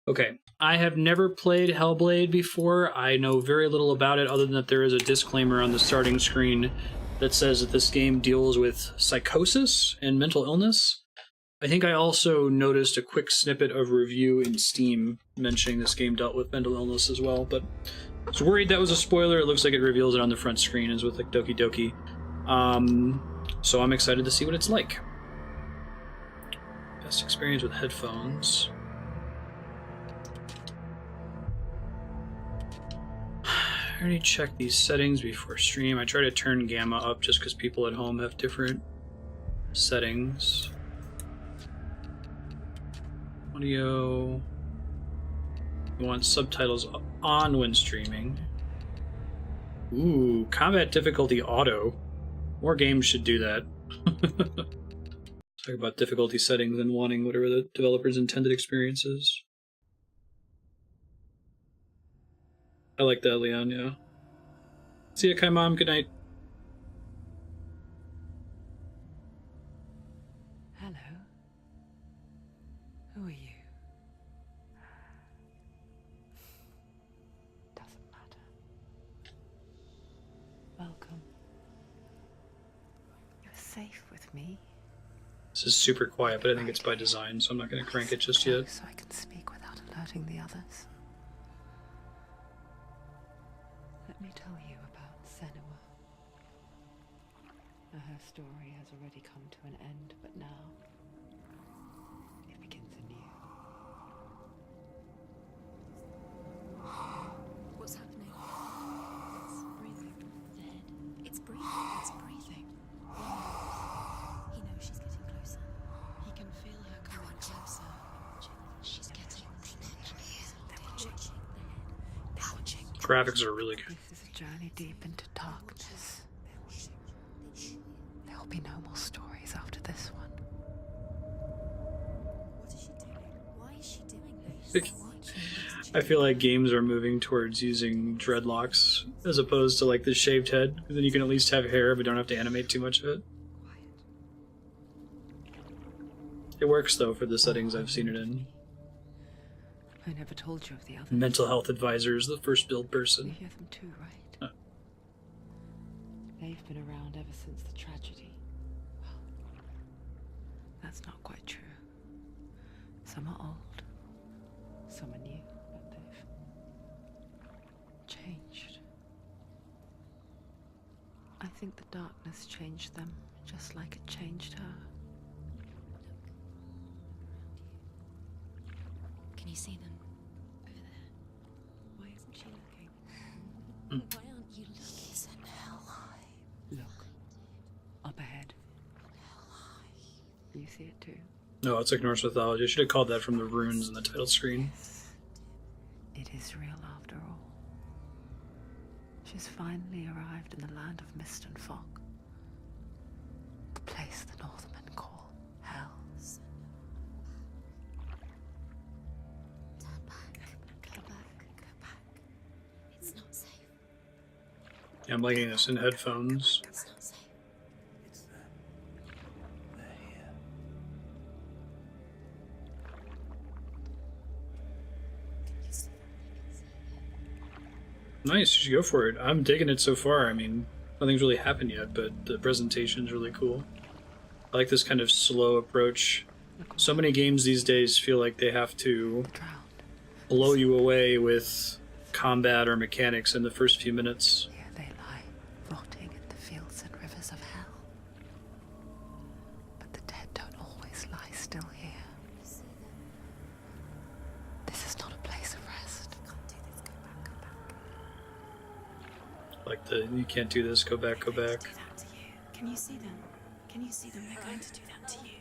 Okay, I have never played Hellblade before. I know very little about it other than that there is a disclaimer on the starting screen that says that this game deals with psychosis and mental illness. I think I also noticed a quick snippet of review in Steam mentioning this game dealt with mental illness as well, but I was worried that was a spoiler. It looks like it reveals it on the front screen as with like Doki Doki. So I'm excited to see what it's like. Best experience with headphones. I already checked these settings before stream. I try to turn gamma up just because people at home have different settings. Audio. You want subtitles on when streaming. Ooh, combat difficulty auto. More games should do that. Talk about difficulty settings and wanting whatever the developer's intended experience is. I like that, Leon, yeah. See ya, Kai Mom. Good night. Hello. Who are you? Doesn't matter. Welcome. You're safe with me. This is super quiet, but I think it's by design, so I'm not going to crank it just yet. So I can speak without alerting the others. Let me tell you about Senua. Her story has already come to an end, but now it begins anew. What's happening? It's breathing. The head. It's breathing. It's breathing. He knows she's getting closer. He can feel her coming closer. She's getting closer. They're watching. They're watching. Graphics are really good. This is a journey deep into darkness. There will be no more stories after this one. What is she doing? Why is she doing this? I feel like games are moving towards using dreadlocks as opposed to like the shaved head, because then you can at least have hair but don't have to animate too much of it. It works though for the settings I've seen it in. I never told you of the others. Mental health advisor is the first build You person. hear them too, right? Huh. They've been around ever since the tragedy. Well, that's not quite true. Some are old, some are new, but they've changed. I think the darkness changed them, just like it changed her. Can you see them? Over there. Why isn't she looking? Why aren't you looking? He's in hell high. Look, up ahead. You see it too? No, it's like Norse mythology. I should have called that from the runes in the title screen. It is real after all. She's finally arrived in the land of mist and fog. The place the Northmen call hell. Turn back. Go back. Go back. It's not safe. Yeah, I'm liking this in headphones. It's not safe. It's them. They're here. Can you see them? Nice, you should go for it. I'm digging it so far. I mean, nothing's really happened yet, but the presentation's really cool. I like this kind of slow approach. So many games these days feel like they have to Drowned. blow you away with combat or mechanics in the first few minutes. Here they lie, rotting in the fields and rivers of hell. But the dead don't always lie still here. This is not a place of rest. Can't do this. Go back. Go back. Like the you can't do this, go back, go back. Do that to you. Can you see them? Can you see them? They're going to do that to you.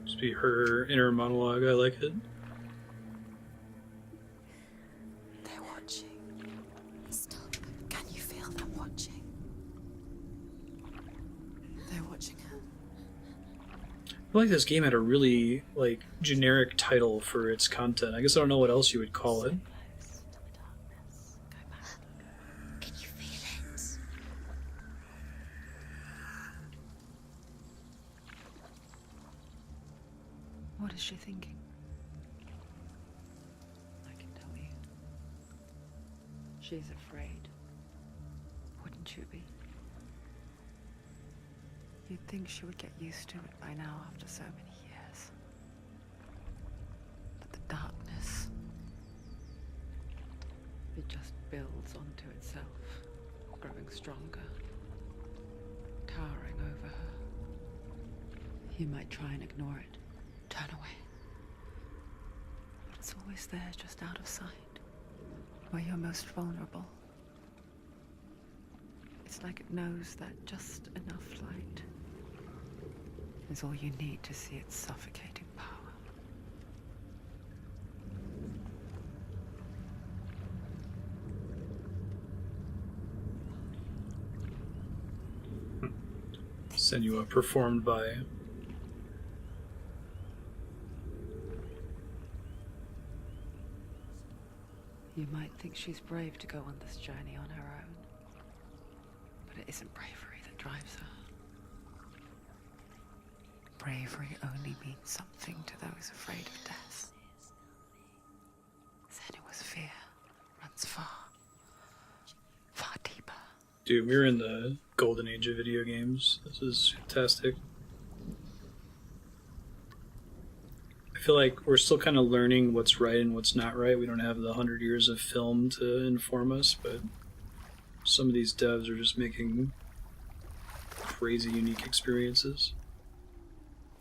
Just be her inner monologue. I like it. They're watching. Stop. Can you feel them watching? They're watching her. I feel like this game had a really like generic title for its content. I guess I don't know what else you would call it. Close to the darkness. Go back. Can you feel it? What is she thinking? She's afraid. Wouldn't you be? You'd think she would get used to it by now after so many years. But the darkness, it just builds onto itself, growing stronger, towering over her. You might try and ignore it, turn away. But it's always there, just out of sight, where you're most vulnerable. It's like it knows that just enough light is all you need to see its suffocating power. Senua performed by... You might think she's brave to go on this journey on her own, but it isn't bravery that drives her. Bravery only means something to those afraid of death. Senua's fear runs far, far deeper. Dude, we're in the golden age of video games. This is fantastic. I feel like we're still kind of learning what's right and what's not right. We don't have the 100 years of film to inform us, but some of these devs are just making crazy, unique experiences.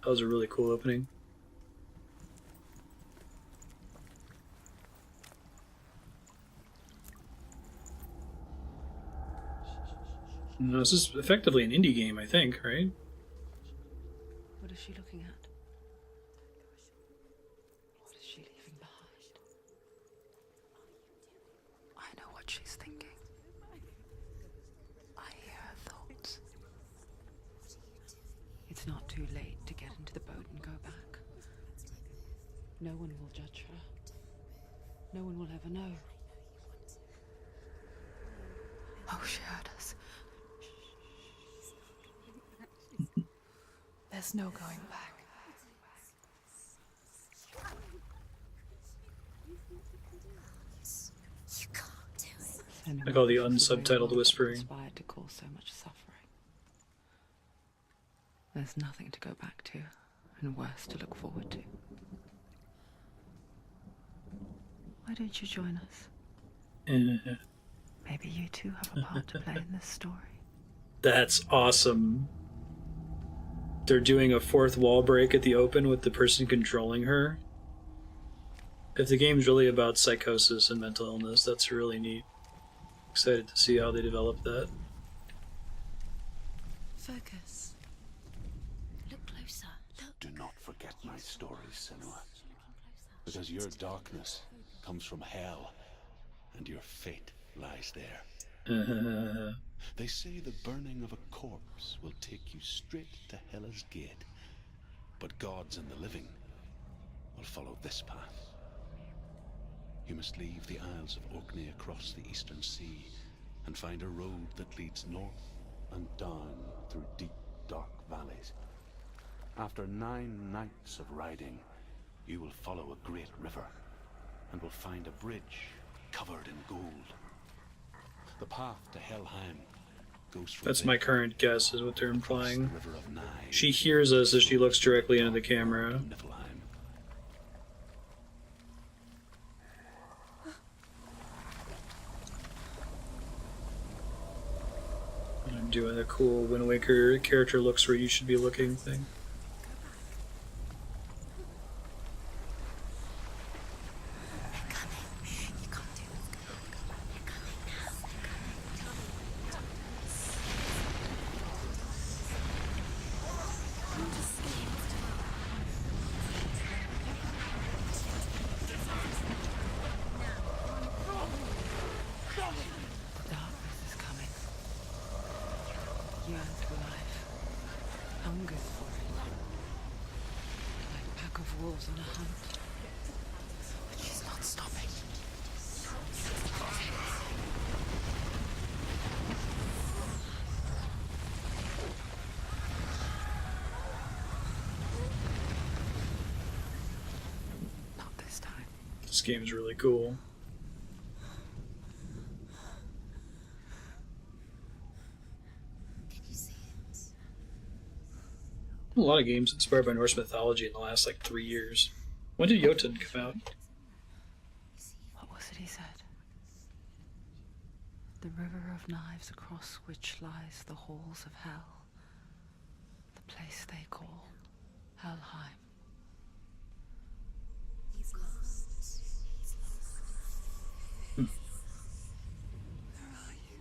That was a really cool opening. No, this is effectively an indie game, I think, right? What is she looking at? What is she leaving behind? I know what she's thinking. I hear her thoughts. It's not too late to get into the boat and go back. No one will judge her. No one will ever know. Oh, she heard us. There's no going back. You can't do it. Like all the unsubtitled whispering. Inspired to cause so much suffering. There's nothing to go back to, and worse to look forward to. Why don't you join us? Maybe you too have a part to play in this story. That's awesome. They're doing a fourth wall break at the open with the person controlling her. If the game's really about psychosis and mental illness, that's really neat. Excited to see how they develop that. Focus. Look closer. Look. Do not forget my stories, Senua. Because your darkness comes from hell, and your fate lies there. They say the burning of a corpse will take you straight to Hela's gate, but gods and the living will follow this path. You must leave the Isles of Orkney across the eastern sea and find a road that leads north and down through deep, dark valleys. After 9 nights of riding, you will follow a great river and will find a bridge covered in gold. The path to Helheim goes from That's my current guess, is what they're implying. the river of Nye She hears us as she looks directly into the camera. to Niflheim. I'm doing a cool Wind Waker character looks where you should be looking thing. The darkness is coming. Yearns for life. Hungers for it. Like a pack of wolves on a hunt. But she's not stopping. Not this time. This game's really cool. A lot of games inspired by Norse mythology in the last, like, 3 years. When did Jotun come out? What was it he said? The river of knives across which lies the halls of hell. The place they call Helheim. He's lost. He's lost. Where are you?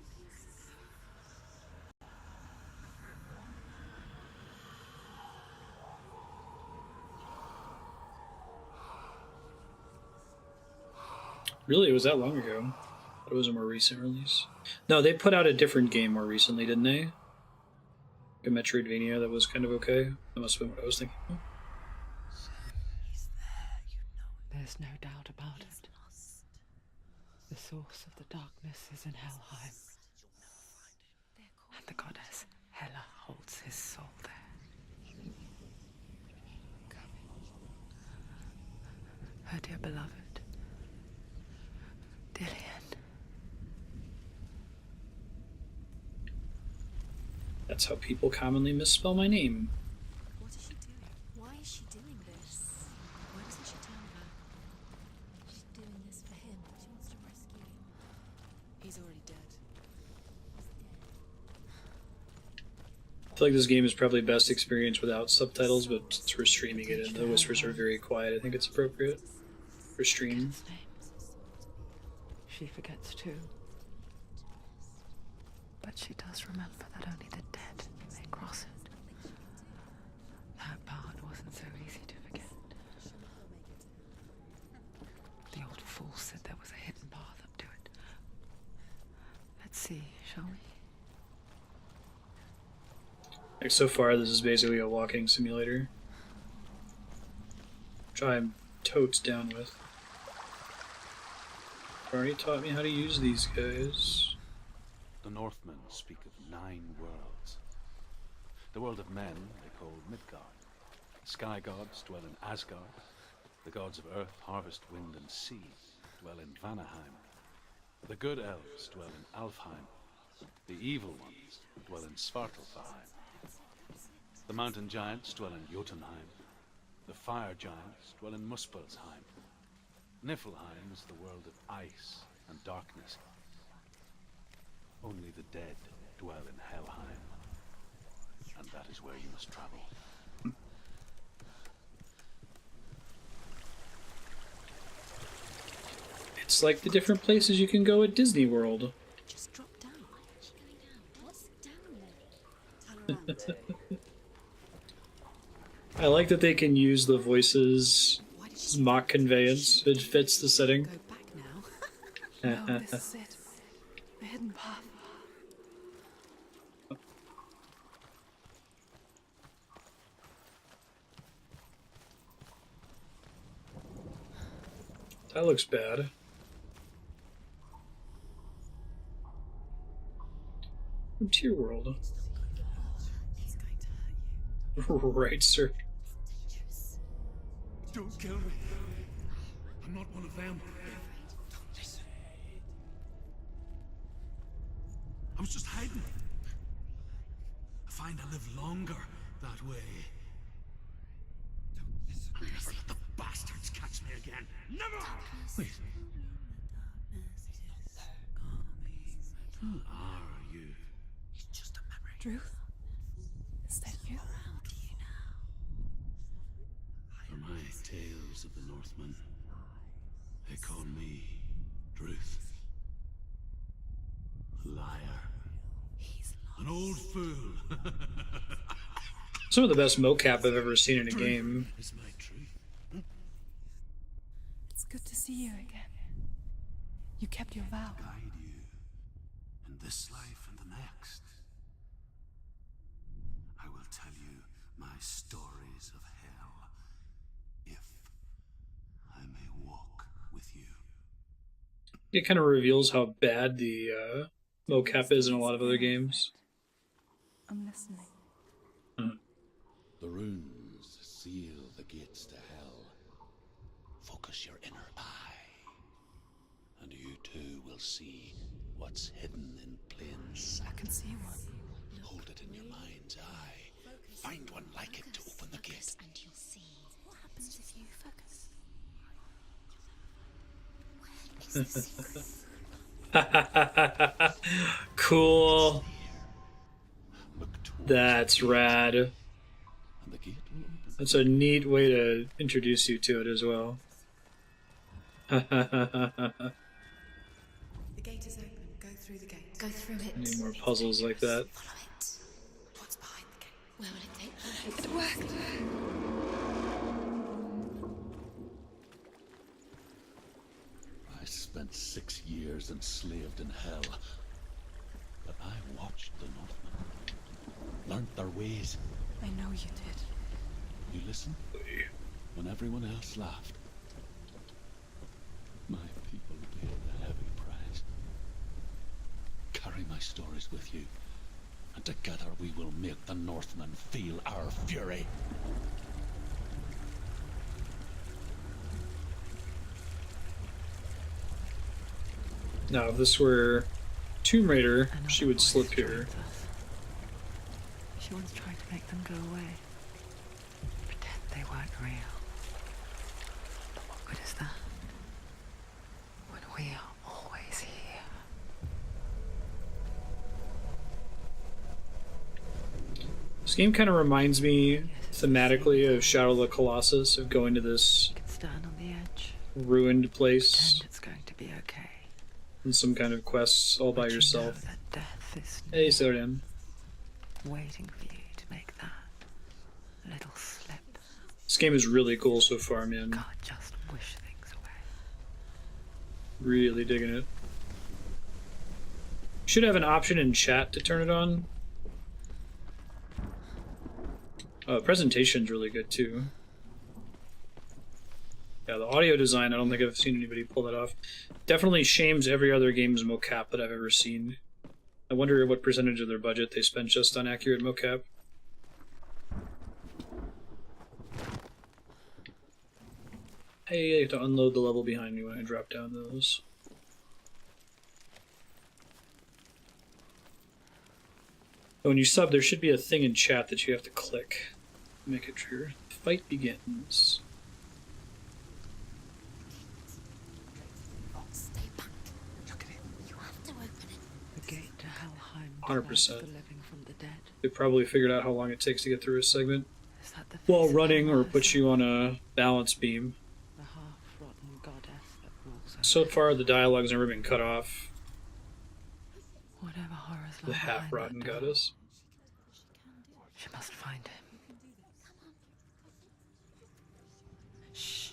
Really, it was that long ago. It was a more recent release. No, they put out a different game more recently, didn't they? A Metroidvania that was kind of okay. That must have been what I was thinking. He's there, you know it. There's no doubt about He's it. lost. The source of the darkness is in Helheim, They're called and the goddess Hela holds his soul there. Her dear beloved, Dillian. That's how people commonly misspell my name. What is she doing? Why is she doing this? Why doesn't she turn back? She's doing this for him. She wants to rescue him. He's already dead. I feel like this game is probably best experienced without subtitles, but since we're streaming it and the whispers are very quiet, I think it's appropriate for stream. His name. She forgets too. But she does remember that only the dead may cross it. That part wasn't so easy to forget. The old fool said there was a hidden path up to it. Let's see, shall we? Like, so far, this is basically a walking simulator. Which I'm totes down with. Already taught me how to use these guys. The Northmen speak of 9 worlds. The world of men they call Midgard. The sky gods dwell in Asgard. The gods of earth, harvest, wind, and sea dwell in Vanaheim. The good elves dwell in Alfheim. The evil ones dwell in Svartalfheim. The mountain giants dwell in Jotunheim. The fire giants dwell in Muspelheim. Niflheim is the world of ice and darkness. Only the dead dwell in Helheim. And that is where you must travel. It's like the different places you can go at Disney World. Just drop down. Why is she going down? What's down there? Turn around. I like that they can use the voices Why did as she mock conveyance. It fits the setting. go back now? No, this is it. The hidden path. That looks bad. Frontier World. He's going to hurt you. Right, sir. Dangerous. Don't kill me. I'm not one of them. Don't listen. I was just hiding. I find I live longer that way. I'll never let the bastards catch me again. Never! Wait. Who are you? It's just a memory. Drew? Is that you? Around you now. For my tales of the Northmen, they call me Druth. Liar. He's lost. An old fool. Some of the best mocap I've ever seen in a game. Is my truth. It's good to see you again. You kept your vow. Guide you in this life and the next. I will tell you my stories of hell, if I may walk with you. It kind of reveals how bad the mocap is in a lot of other games. I'm listening. The runes seal the gates to hell. Focus your inner eye, and you too will see what's hidden in plain sight. I can see one. Hold it in your mind's eye. Find one like it to open Focus and you'll see. What happens if you focus? Where is the secret? Cool. Look towards That's the gate, rad. and the gate will open. That's a neat way to introduce you to it as well. The gate is open. Go through the gate. Go through it. Need more puzzles like that. Follow it. What's behind the gate? Where will it take you? It worked. I spent 6 years enslaved in hell, but I watched the Northmen, learnt their ways. I know you did. You listen when everyone else laughed. My people paid a heavy price. Carry my stories with you, and together we will make the Northmen feel our fury. Now, if this were Tomb Raider, Another she would voice slip here. joins us. She once tried to make them go away. Pretend they weren't real. But what good is that? When we are always here. This game kind of reminds me thematically of Shadow of the Colossus, of going to this You can stand on the edge. ruined place Pretend it's going to be okay. and some kind of quests all by But yourself. You know that death is Hey, Sodan. waiting for you to make that little slip. This game is really cool so far, man. God, just wish things away. Really digging it. Should have an option in chat to turn it on. Presentation's really good too. Yeah, the audio design, I don't think I've seen anybody pull that off. Definitely shames every other game's mocap that I've ever seen. I wonder what percentage of their budget they spent just on accurate mocap. Hey, I have to unload the level behind me when I drop down those. When you sub, there should be a thing in chat that you have to click. Make it trigger. Fight begins. Stay back. Look at it. You have to open it. The gate to Helheim. 100%. divides the living from the dead. They probably figured out how long it takes to get through a segment Is that the while face of running, or Helheim? put you on a balance beam. The half-rotten goddess that rules over So far, the dialogue's never been cut off. whatever horrors lie The behind half-rotten that door. goddess. She must find him. Shh.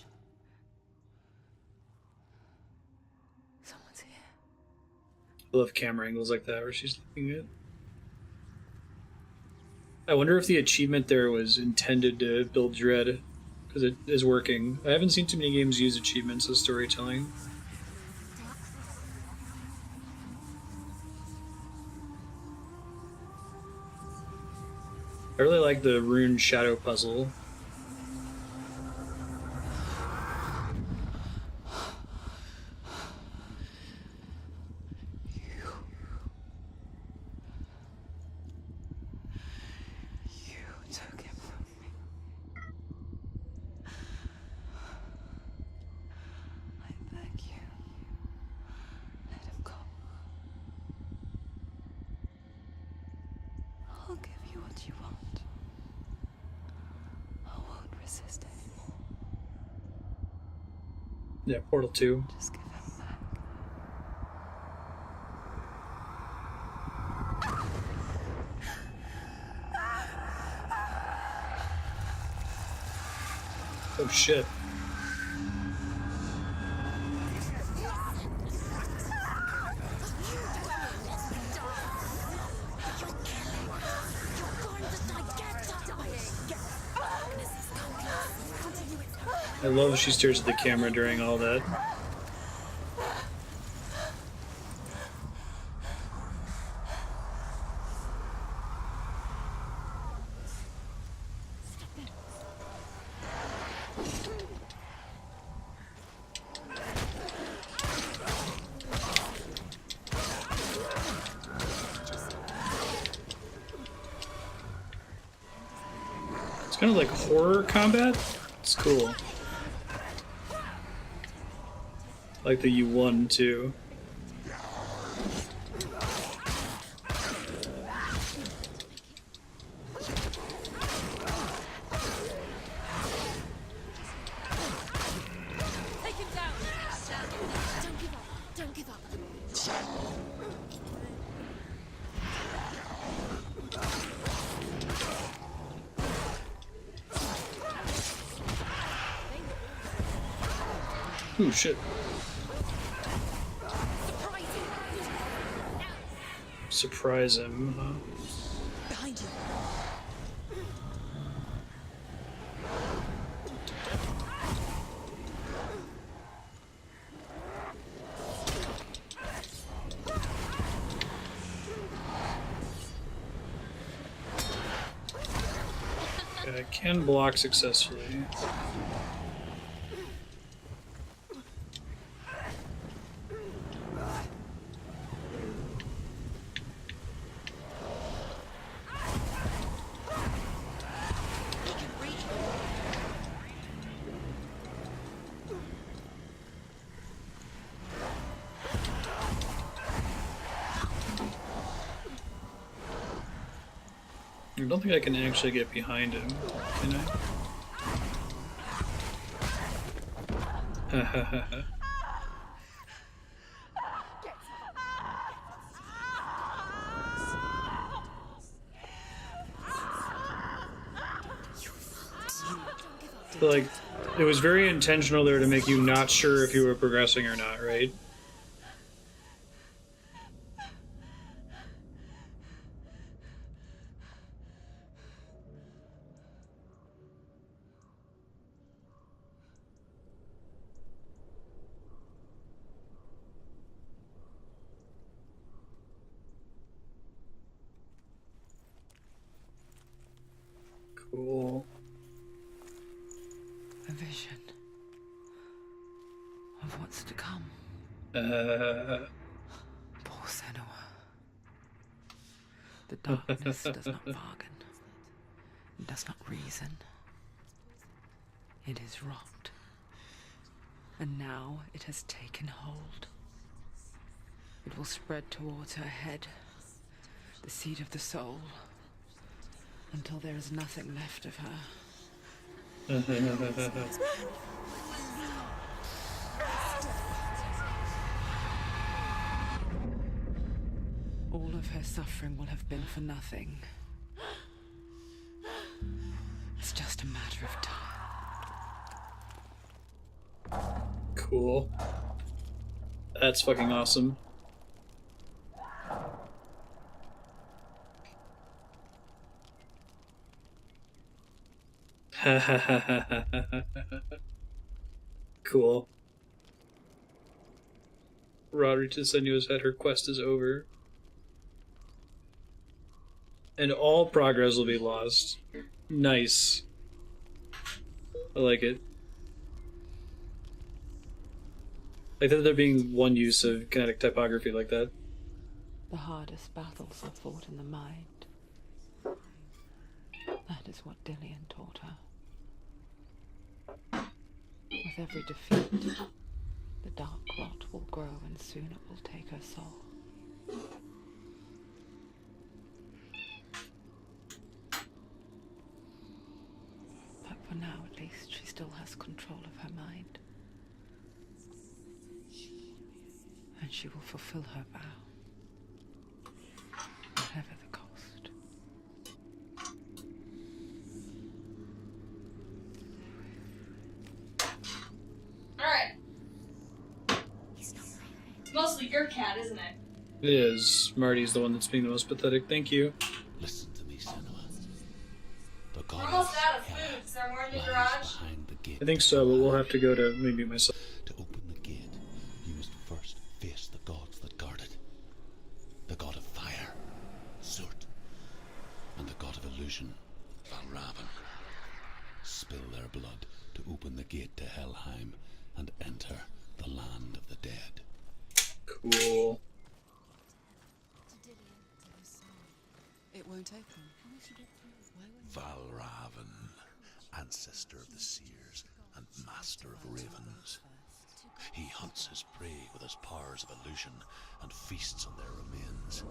Someone's here. I love camera angles like that where she's looking at. I wonder if the achievement there was intended to build dread, because it is working. I haven't seen too many games use achievements as storytelling. I really like the rune shadow puzzle. You took him from me. I beg you. Let him go. I'll give you what you want. I won't resist anymore. Yeah, Portal 2. Just give him back. Oh shit. I love she stares at the camera during all that. kind of like horror combat. It's cool. I like the U1 too. Take him down! Don't give up! Don't give up! Ooh, shit. Surprise him, huh? Behind you! Okay, I can block successfully. I don't think I can actually get behind him, can I? Ha ha ha ha. Like, it was very intentional there to make you not sure if you were progressing or not, right? Cool. A vision of what's to come. Poor Senua. The darkness does not bargain. It does not reason. It is rot. And now it has taken hold. It will spread towards her head, the seat of the soul, until there is nothing left of her. All of her suffering will have been for nothing. It's just a matter of time. Cool. That's fucking awesome. Cool. Rodri to Senua's head, her quest is over. And all progress will be lost. Nice. I like it. Like that there being one use of kinetic typography like that. The hardest battles are fought in the mind. That is what Dillian taught her. With every defeat, the dark rot will grow and soon it will take her soul. But for now, at least, she still has control of her mind. And she will fulfill her vow, whatever the cost. Alright. It's mostly your cat, isn't it? It is. Marty's the one that's being the most pathetic. Thank you. Listen to me, Senua. The We're goddess almost out of Hel food. Is there more in the lies garage? behind the gate. I think so, but we'll have to go to maybe myself. To open the gate, you must first face the gods that guard it. The god of fire, Zurt, and the god of illusion, Valravan. Spill their blood to open the gate to Helheim and enter the land of the dead. Cool. It won't open. How will she get through? Why won't Valravan. ancestor of the seers and master of ravens. He hunts his prey with his powers of illusion and feasts on their remains.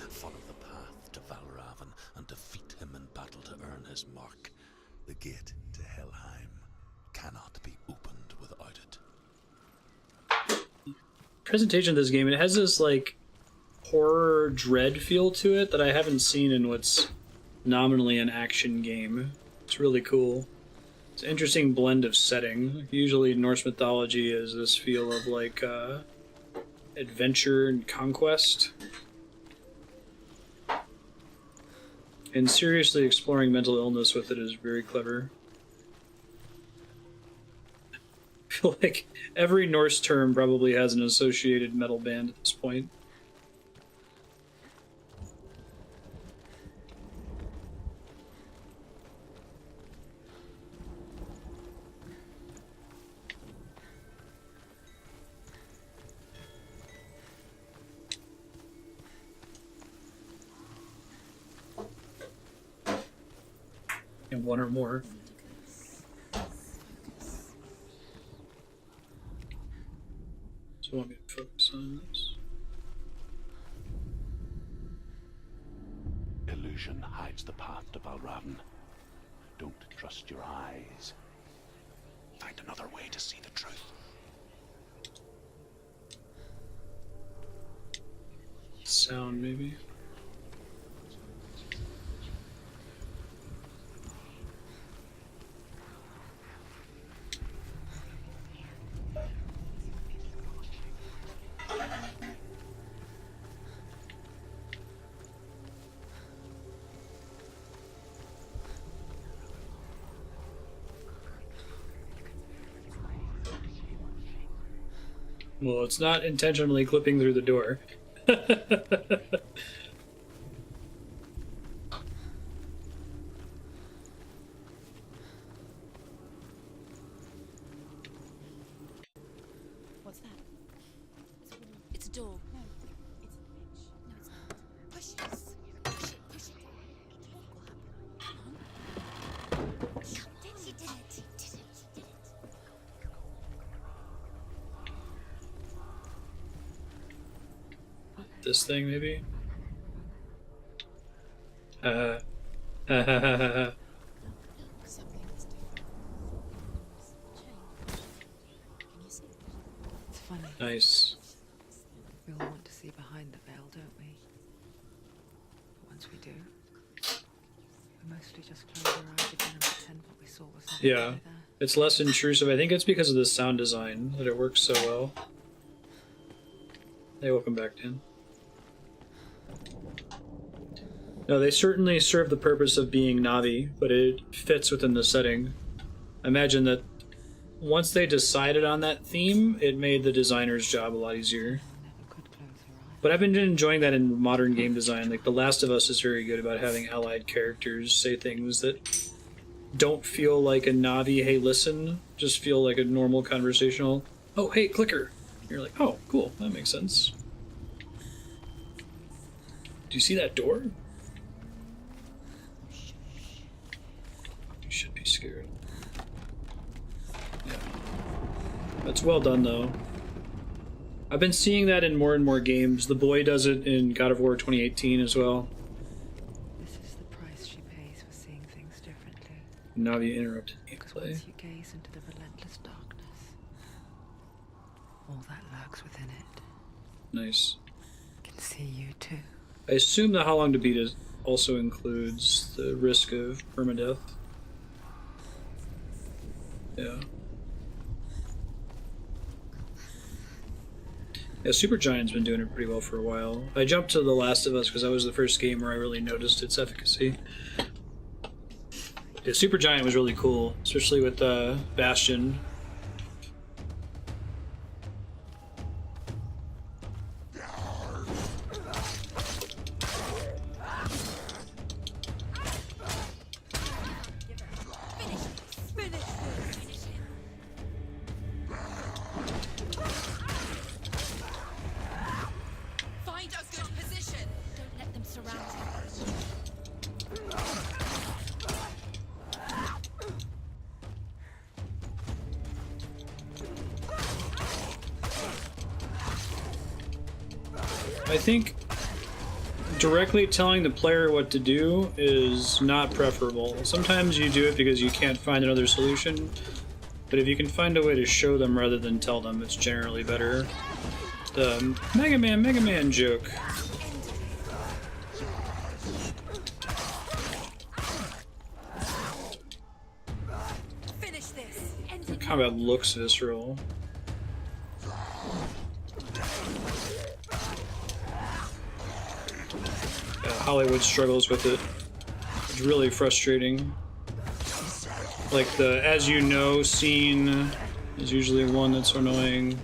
Follow the path to Valravan and defeat him in battle to earn his mark. The gate to Helheim cannot be opened without it. Presentation of this game, it has this like horror dread feel to it that I haven't seen in what's nominally an action game. It's really cool. It's an interesting blend of setting. Usually Norse mythology is this feel of like adventure and conquest. And seriously exploring mental illness with it is very clever. I feel like every Norse term probably has an associated metal band at this point. And one or more. So I want me to focus on this. Illusion hides the path to Valravan. Don't trust your eyes. Find another way to see the truth. Sound, maybe. Well, it's not intentionally clipping through the door. What's that? It's a door. No, it's an itch. No, it's not. Push it. Push it. Push it. What will happen? Come on. She did it. She did it. She did it. This thing, maybe? Look, something is different. Change. Can you see it? It's funny. Nice. We all want to see behind the veil, don't we? But once we do, we mostly just close our eyes again and pretend what we saw was not Yeah. really there. It's less intrusive. I think it's because of the sound design that it works so well. Hey, welcome back, Dan. No, they certainly serve the purpose of being Navi, but it fits within the setting. I imagine that once they decided on that theme, it made the designer's job a lot easier. We never could close our eyes. But I've been enjoying that in modern game design. Like, The Last of Us is very good about having allied characters say things that don't feel like a Navi, hey, listen, just feel like a normal conversational, oh, hey, clicker. You're like, oh, cool, that makes sense. Do you see that door? You should be scared. Yeah. That's well done, though. I've been seeing that in more and more games. The boy does it in God of War 2018 as well. This is the price she pays for seeing things differently. Navi interrupted Because gameplay. once you gaze into the relentless darkness, all that lurks within it Nice. can see you too. I assume the How Long to Beat is also includes the risk of permadeath. Yeah. Yeah, Supergiant's been doing it pretty well for a while. I jumped to The Last of Us because that was the first game where I really noticed its efficacy. Yeah, Supergiant was really cool, especially with Bastion. Find a good position. I think directly telling the player what to do is not preferable. Sometimes you do it because you can't find another solution, but if you can find a way to show them rather than tell them, it's generally better. The Mega Man joke. Finish this. The combat looks visceral. Hollywood struggles with it. It's really frustrating. Like the "as you know" scene is usually one that's annoying.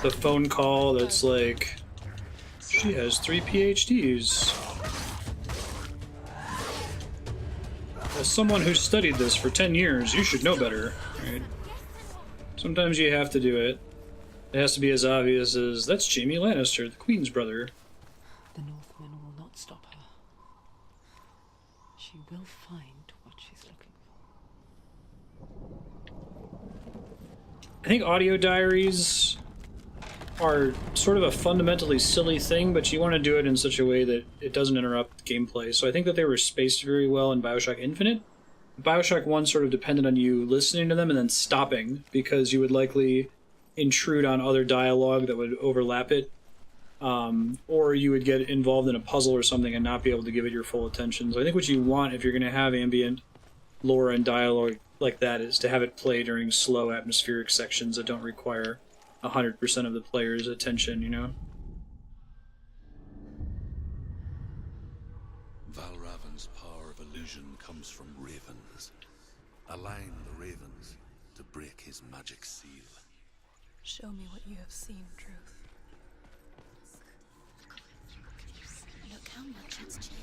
The phone call that's like, she has 3 PhDs. As someone who studied this for 10 years, you should know better, right? Sometimes you have to do it. It has to be as obvious as, that's Jaime Lannister, the Queen's brother. The Northmen will not stop her. She will find what she's looking for. I think audio diaries are sort of a fundamentally silly thing, but you want to do it in such a way that it doesn't interrupt gameplay. So I think that they were spaced very well in Bioshock Infinite. Bioshock 1 sort of depended on you listening to them and then stopping, because you would likely intrude on other dialogue that would overlap it. Or you would get involved in a puzzle or something and not be able to give it your full attention. So I think what you want if you're going to have ambient lore and dialogue like that is to have it play during slow atmospheric sections that don't require 100% of the player's attention, you know? Valravan's power of illusion comes from ravens. Align the ravens to break his magic seal. Show me what you have seen, Truth. Look how much it's changed.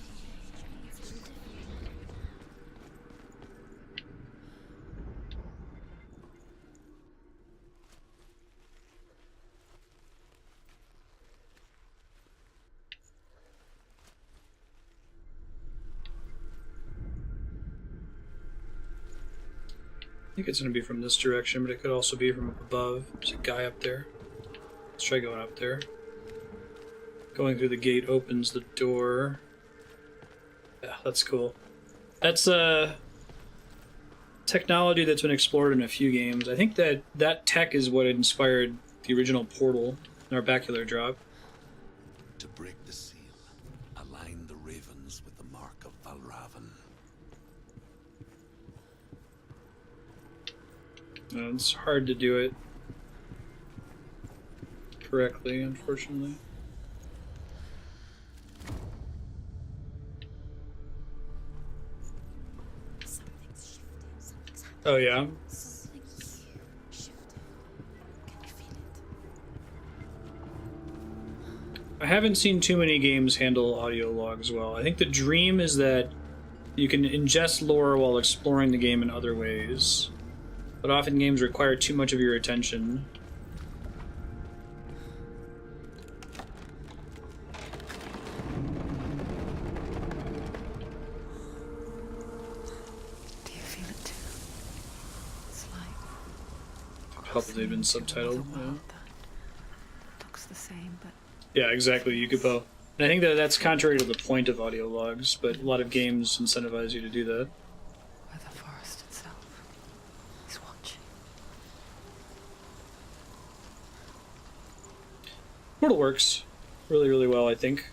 I think it's going to be from this direction, but it could also be from up above. There's a guy up there. Let's try going up there. Going through the gate opens the door. Yeah, that's cool. That's technology that's been explored in a few games. I think that tech is what inspired the original Portal, Narbacular Drop. To break the seal, align the ravens with the mark of Valravan. It's hard to do it correctly, unfortunately. Something's shifted. Something's happened. Oh yeah? Something shifted. Can you feel it? I haven't seen too many games handle audio logs well. I think the dream is that you can ingest lore while exploring the game in other ways. But often games require too much of your attention. Do you feel it too? It's like Help if they've been crossing into subtitled. another Yeah. world that looks the same, but Yeah, exactly, Yukipo. And I think that that's contrary to the point of audio logs, but a lot of games incentivize you to do that. where the forest itself is watching. Portal works really, really well, I think.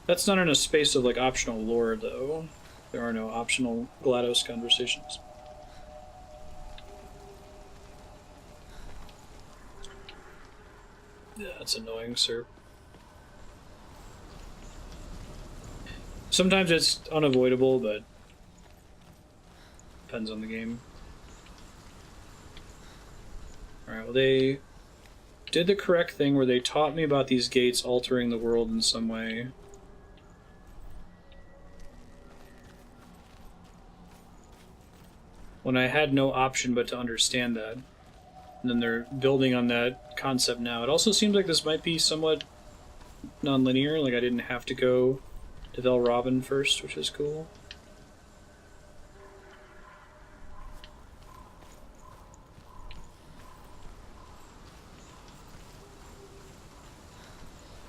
That's not in a space of like optional lore, though. There are no optional GLaDOS conversations. Yeah, that's annoying, sir. Sometimes it's unavoidable, but depends on the game. Alright, well they did the correct thing where they taught me about these gates altering the world in some way. When I had no option but to understand that. And then they're building on that concept now. It also seems like this might be somewhat non-linear, like I didn't have to go to Valravan first, which is cool.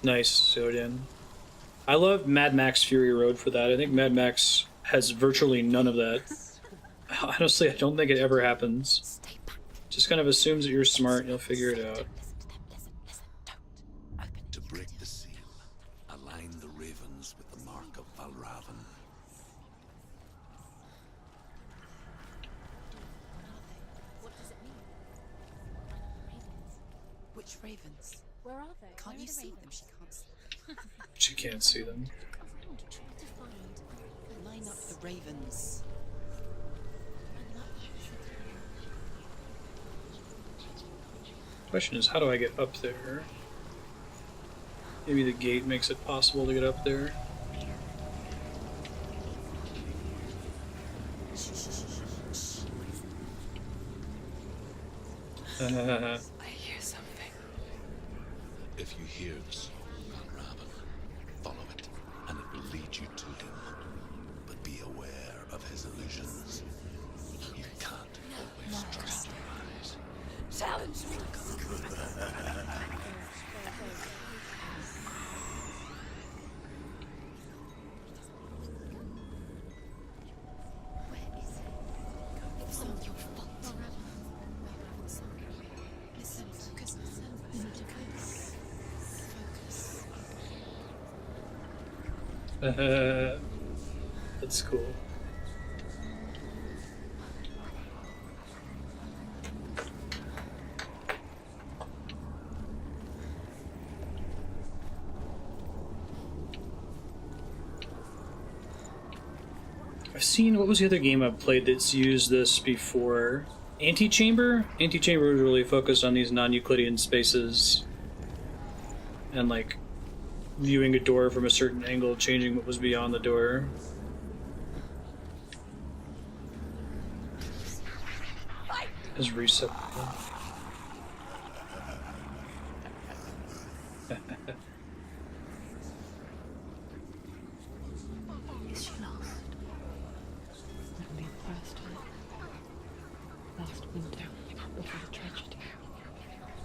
Nice, Zodian. I love Mad Max Fury Road for that. I think Mad Max has virtually none of that. Honestly, I don't think it ever happens. Stay back. Just kind of assumes that you're smart and you'll figure it out. Listen to them. Listen. Don't open it. To break the seal, align the ravens with the mark of Valravan. What does it mean? Ravens. Which ravens? Where are they? Can't you see them? She can't see. She can't see them. Around, trying to find. Line up the ravens. Question is, how do I get up there? Maybe the gate makes it possible to get up there. I hear something. If you hear the song Valravan, follow it, and it will lead you to him. But be aware of his illusions. You can't always trust your eyes. Challenge me. Where is it? It's not your fault. Valravan's son. Listen, focus. That's cool. I've seen, what was the other game I've played that's used this before? Antechamber? Antechamber was really focused on these non-Euclidean spaces and like viewing a door from a certain angle, changing what was beyond the door. As reset. Is she lost? When we first met, last winter, before the tragedy,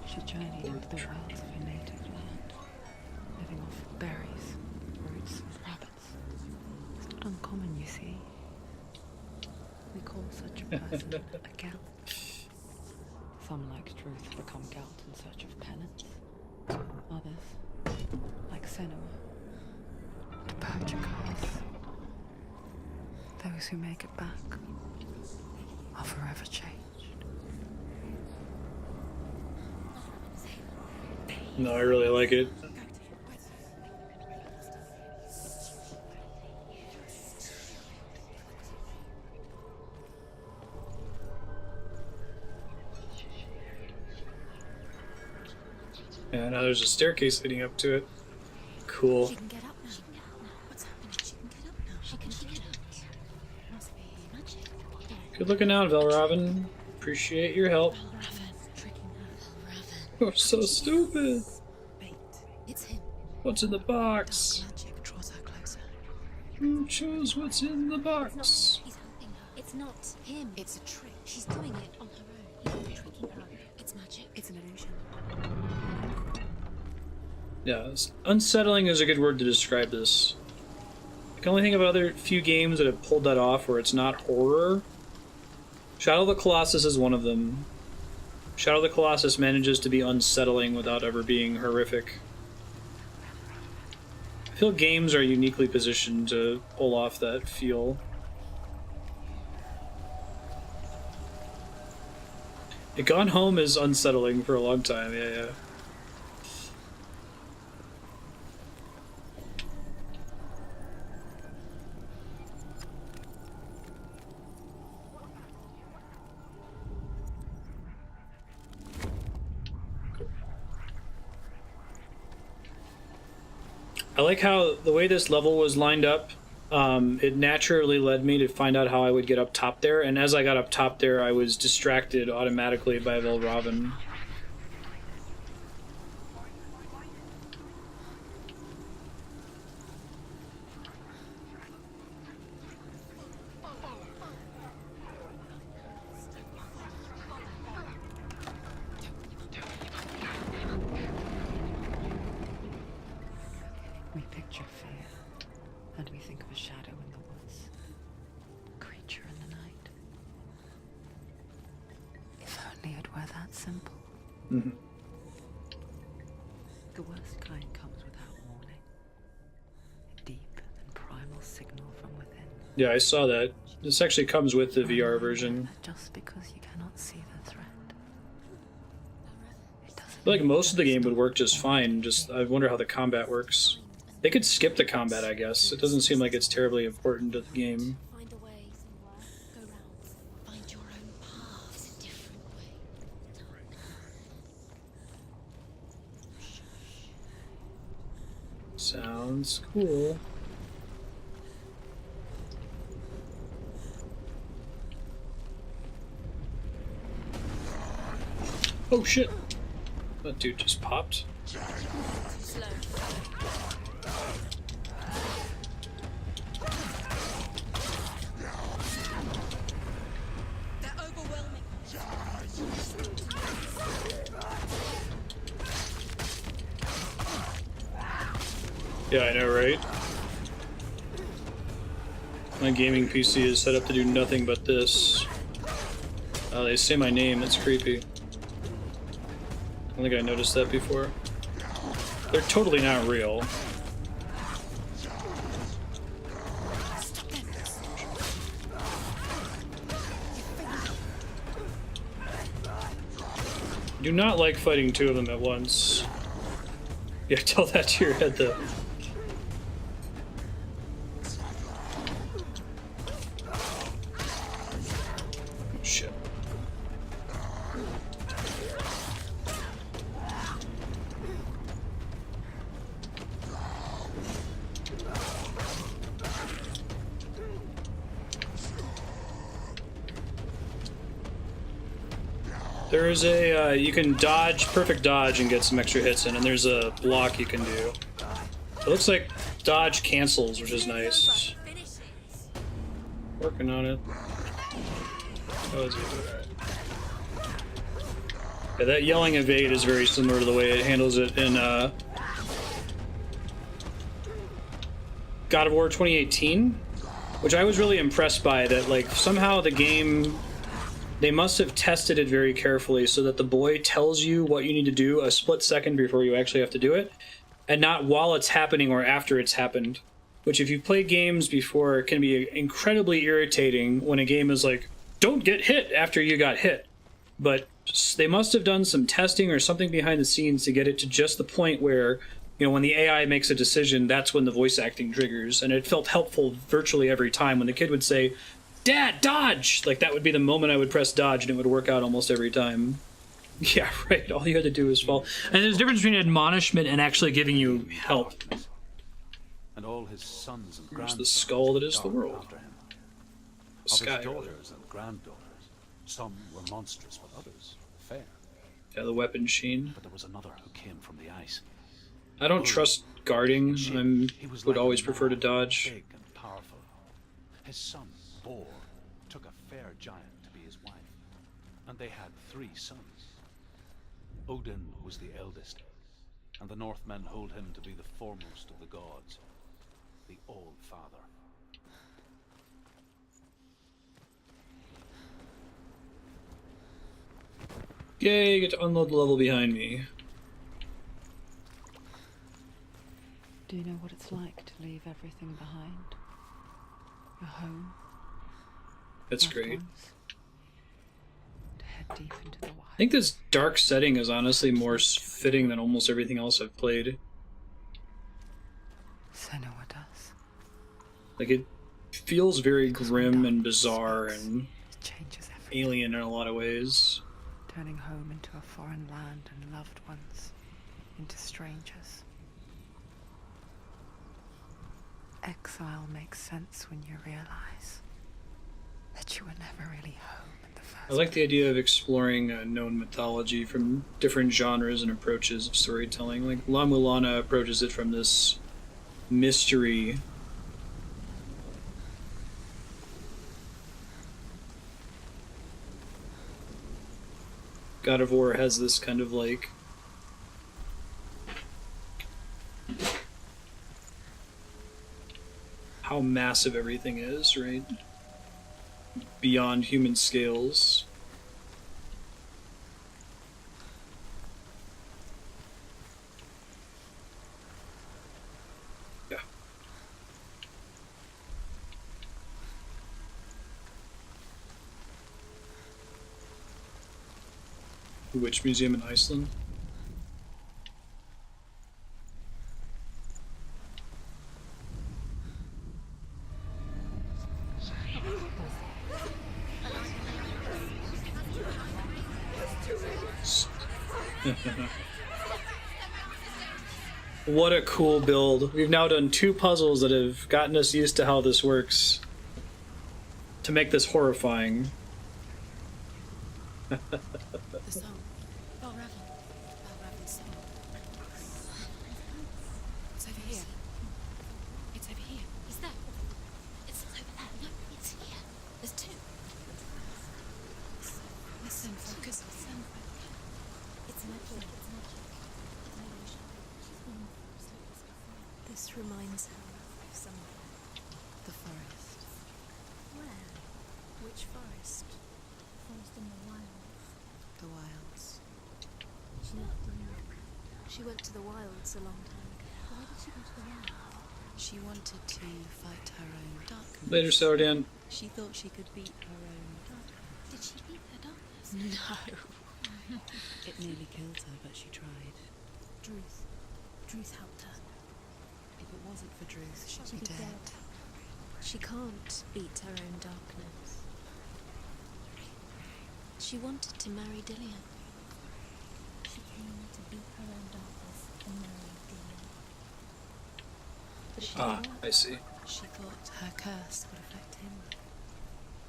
she journeyed into the wilds of her native land, living off berries, roots, and rabbits. It's not uncommon, you see. We call such a person a gelt. Some, like Truth, become gelt in search of penance. Others, like Senua, to purge a curse. Those who make it back are forever changed. No, I really like it. Yeah, now there's a staircase leading up to it. Cool. She can get up now. What's happening? She can get up now. She can get up. Must be magic. Good looking out, Valravan. Appreciate your help. Valravan. Tricking her. Valravan. You're so stupid. Bait. It's him. What's in the box? Magic draws her closer. Who chose what's in the box? He's helping her. It's not him. It's a trick. She's doing it on her own. He's tricking her. It's magic. It's an illusion. Yeah, unsettling is a good word to describe this. I can only think of other few games that have pulled that off where it's not horror. Shadow of the Colossus is one of them. Shadow of the Colossus manages to be unsettling without ever being horrific. I feel games are uniquely positioned to pull off that feel. Gone Home is unsettling for a long time, yeah. I like how the way this level was lined up, it naturally led me to find out how I would get up top there, and as I got up top there, I was distracted automatically by Valravan. are that simple. Mm-hmm. The worst kind comes without warning. A deep and primal signal from within. Yeah, I saw that. This actually comes with the A VR reminder version. that just because you cannot see the threat, it doesn't I feel like mean most of the that game would stop work just or fine. Just I wonder how the combat works. They could skip the combat, I guess. It doesn't seem like it's terribly important to the game. Find a way, go round. Find your own path, a different way. Sounds cool. Oh shit! That dude just popped. Slow. They're overwhelming. Yeah, I know, right? My gaming PC is set up to do nothing but this. Oh, they say my name, that's creepy. I don't think I noticed that before. They're totally not real. Do not like fighting two of them at once. Yeah, tell that to your head though. Shit. There is a, you can dodge, perfect dodge and get some extra hits in, and there's a block you can do. It looks like dodge cancels, which is nice. Working on it. Oh, it's good. Yeah, that yelling evade is very similar to the way it handles it in God of War 2018, which I was really impressed by. That like somehow the game, they must have tested it very carefully so that the boy tells you what you need to do a split second before you actually have to do it, and not while it's happening or after it's happened. Which, if you've played games before, can be incredibly irritating when a game is like, don't get hit after you got hit. But they must have done some testing or something behind the scenes to get it to just the point where, you know, when the AI makes a decision, that's when the voice acting triggers. And it felt helpful virtually every time when the kid would say, Dad, dodge! Like, that would be the moment I would press dodge, and it would work out almost every time. Yeah, right. All you had to do was fall. And there's a difference between admonishment and actually giving you help. And all his sons and There's grandsons the skull that is the dark world. after him. The Of sky, his rather. daughters and granddaughters, some were monstrous, but others fair. Yeah, the weapon sheen. But there was another who came from the ice. I don't trust guarding. I He was would like a always prefer to man, dodge. big and powerful. His son, Bor, took a fair giant to be his wife, and they had 3 sons. Odin was the eldest, and the Northmen hold him to be the foremost of the gods, the All-Father. Yay, get to unload the level behind me. Do you know what it's like to leave everything behind? Your home, That's loved great. ones, to head deep into the wild. I think this dark setting is honestly more fitting than almost everything else I've played. Senua does. Like, it feels very grim and bizarre and It changes everything. alien in a lot of ways. Turning home into a foreign land and loved ones into strangers. Exile makes sense when you realize that you were never really home in the first I like the idea of exploring known mythology from different genres and approaches of storytelling. Like, La Mulana approaches it from this mystery. God of War has this kind of like how massive everything is, right? Beyond human scales. Witch Museum in Iceland. What a cool build. We've now done 2 puzzles that have gotten us used to how this works to make this horrifying. The song. Balravan's song. It's over here. It's over here. Is that? It's over there. No, it's here. There's 2. Listen, focus. Listen. It's magic. It's magic. It's illusion. This reminds her of somewhere. The forest. Where? Which forest? Forest in the wilds. The wilds. She went to the wilds a long time ago. Why did she go to the wilds? She wanted to fight her own darkness. Later, Sourdan. She thought she could beat her own darkness. Did she beat her darkness? No. It nearly killed her, but she tried. Druth helped her. If it wasn't for Druth, she'd be dead. She can't beat her own darkness. She wanted to marry Dillian. She came to beat her own darkness and marry Dillian. But she didn't work. I see. She thought her curse would affect him.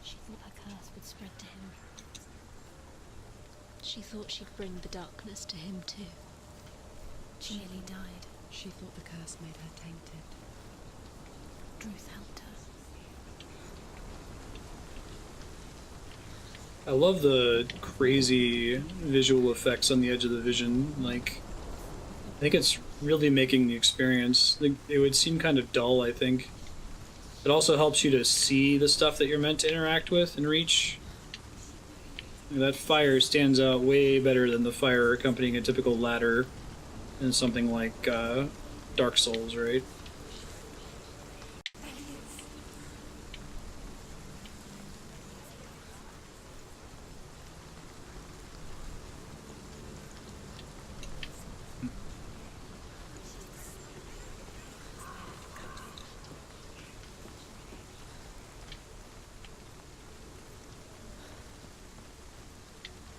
She thought her curse would spread to him. She thought she'd bring the darkness to him too. She nearly died. She thought the curse made her tainted. Druth helped her. I love the crazy visual effects on the edge of the vision. Like, I think it's really making the experience. It would seem kind of dull, I think. It also helps you to see the stuff that you're meant to interact with and reach. That fire stands out way better than the fire accompanying a typical ladder in something like Dark Souls, right?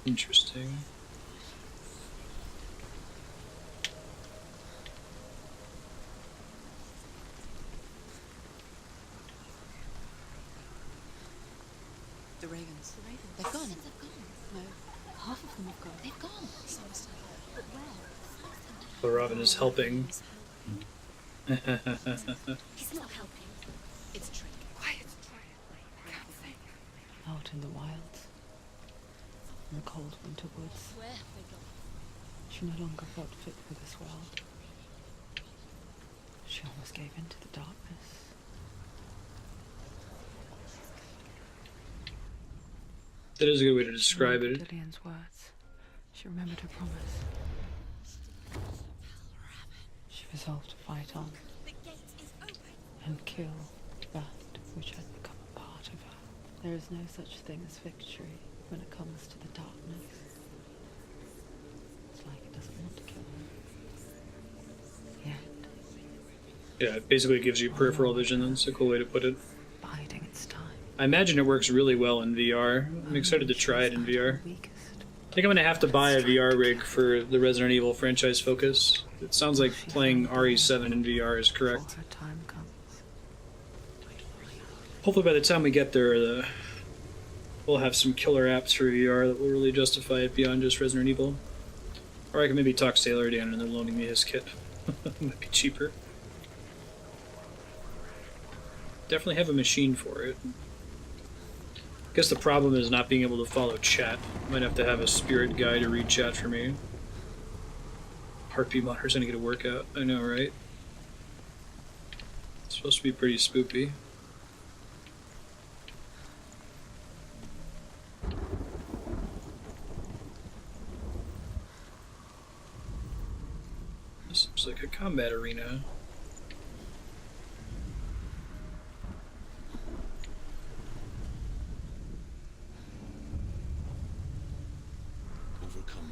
Interesting. The ravens. They've gone. No, half of them have gone. They've gone. But where? Balravan is helping. He's not helping. It's a trick. Quiet. Can't think. Out in the wilds. In the cold winter woods. Where have they gone? She no longer felt fit for this world. She almost gave in to the darkness. That is a good way to describe it. Dillian's words. She remembered her promise. She resolved to fight on and kill that which had become a part of her. There is no such thing as victory when it comes to the darkness. It's like it doesn't want to kill her. Yet. Yeah, it basically gives you peripheral vision. That's a cool way to put it. Biding its time. I imagine it works really well in VR. I'm excited to try it in VR. I think I'm going to have to buy a VR rig for the Resident Evil franchise focus. It sounds like playing RE7 in VR is correct. Her time comes. Hopefully by the time we get there, we'll have some killer apps for VR that will really justify it beyond just Resident Evil. Or I can maybe talk Sailor Dan and they're loaning me his kit. Might be cheaper. Definitely have a machine for it. I guess the problem is not being able to follow chat. Might have to have a spirit guy to read chat for me. Heartbeat monitor's gonna get a workout. I know, right? It's supposed to be pretty spoopy. This looks like a combat arena. Overcome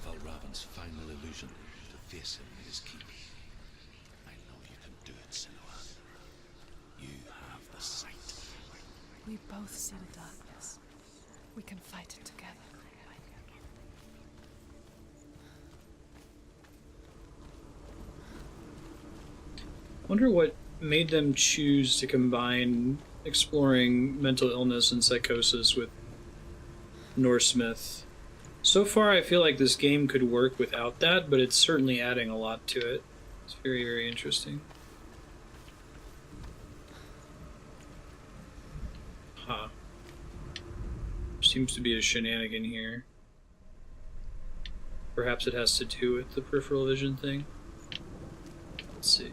both see the darkness. We can fight it together. I wonder what made them choose to combine exploring mental illness and psychosis with Norse myth. So far, I feel like this game could work without that, but it's certainly adding a lot to it. It's very, very interesting. Huh. Seems to be a shenanigan here. Perhaps it has to do with the peripheral vision thing. Let's see.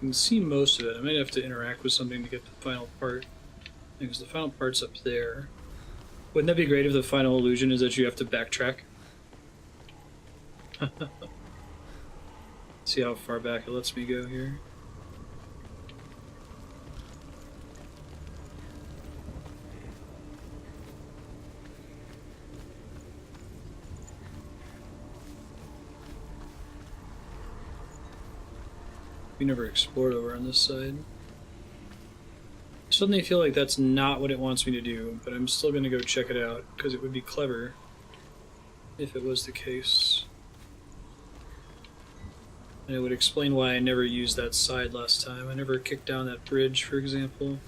Can see most of it. I might have to interact with something to get the final part, because the final part's up there. Wouldn't that be great if the final illusion is that you have to backtrack? See how far back it lets me go here. We never explored over on this side. I suddenly feel like that's not what it wants me to do, but I'm still going to go check it out, because it would be clever if it was the case. And it would explain why I never used that side last time. I never kicked down that bridge, for example.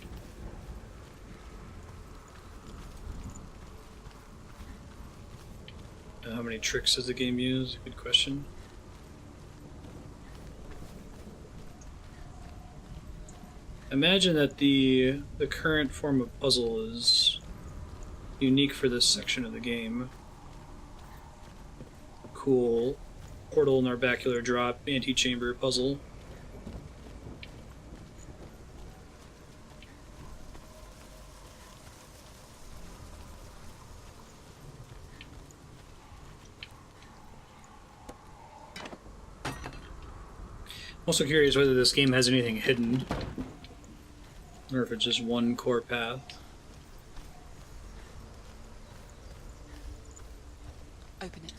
How many tricks does the game use? Good question. Imagine that the current form of puzzle is unique for this section of the game. Cool portal narbacular drop antechamber puzzle. I'm also curious whether this game has anything hidden, or if it's just one core path. Open it.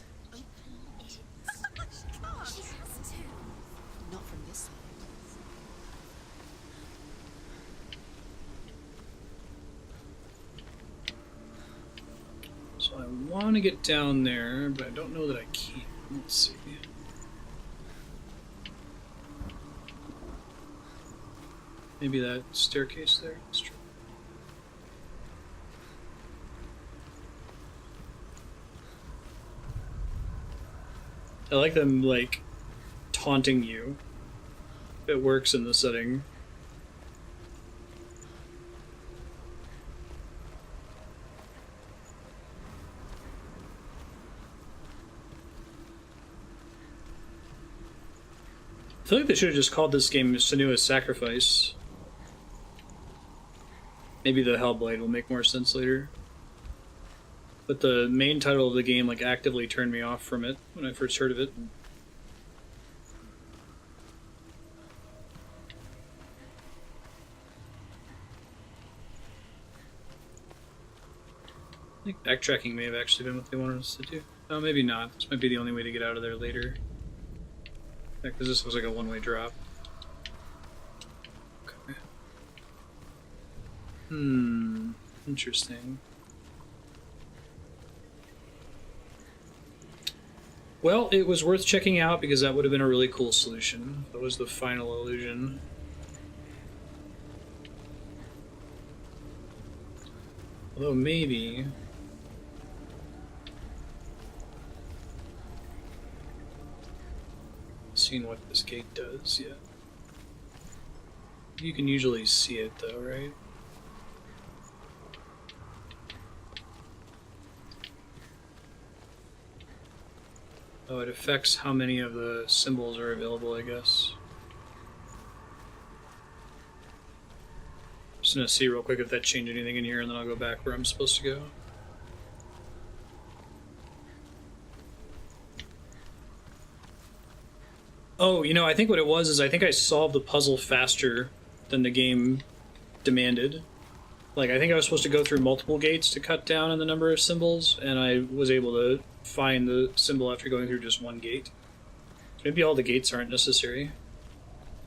Not from this side. So I want to get down there, but I don't know that I can. Let's see. Maybe that staircase there. Let's try. I like them, like, taunting you. It works in the setting. I feel like they should have just called this game Senua's Sacrifice. Maybe the Hellblade will make more sense later. But the main title of the game, like, actively turned me off from it when I first heard of it. I think backtracking may have actually been what they wanted us to do. Oh, maybe not. This might be the only way to get out of there later. Yeah, because this was like a one-way drop. Okay. Interesting. Well, it was worth checking out because that would have been a really cool solution. That was the final illusion. Although maybe... Seen what this gate does yet. You can usually see it though, right? Oh, it affects how many of the symbols are available, I guess. gonna see real quick if that changed anything in here, and then I'll go back where I'm supposed to go. Oh, you know, I think what it was is I think I solved the puzzle faster than the game demanded. Like, I think I was supposed to go through multiple gates to cut down on the number of symbols, and I was able to find the symbol after going through just one gate. Maybe all the gates aren't necessary.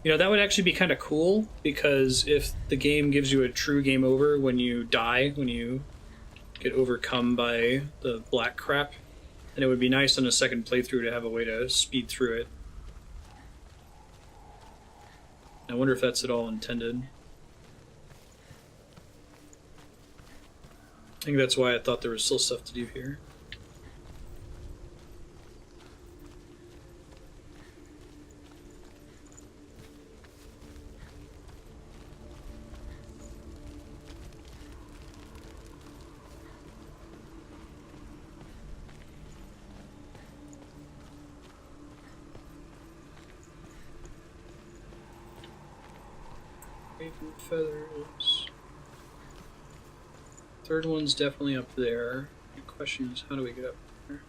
You know, that would actually be kind of cool, because if the game gives you a true game over when you die, when you get overcome by the black crap, then it would be nice on a second playthrough to have a way to speed through it. I wonder if that's at all intended. I think that's why I thought there was still stuff to do here. Raven feathers. Third one's definitely up there. The question is, how do we get up there?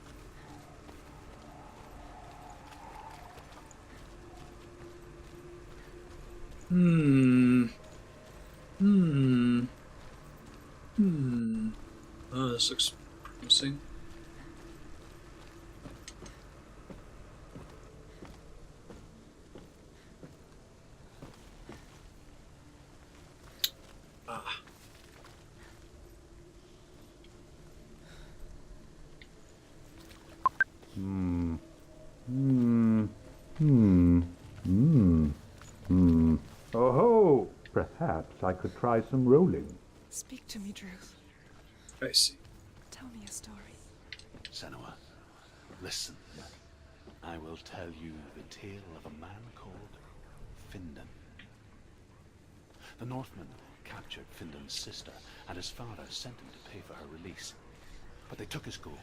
Oh, this looks promising. Oh, perhaps I could try some rolling. Speak to me, Druth. I see. Tell me a story. Senua, listen. I will tell you the tale of a man called Findan. The Northmen captured Findan's sister, and his father sent him to pay for her release. But they took his gold,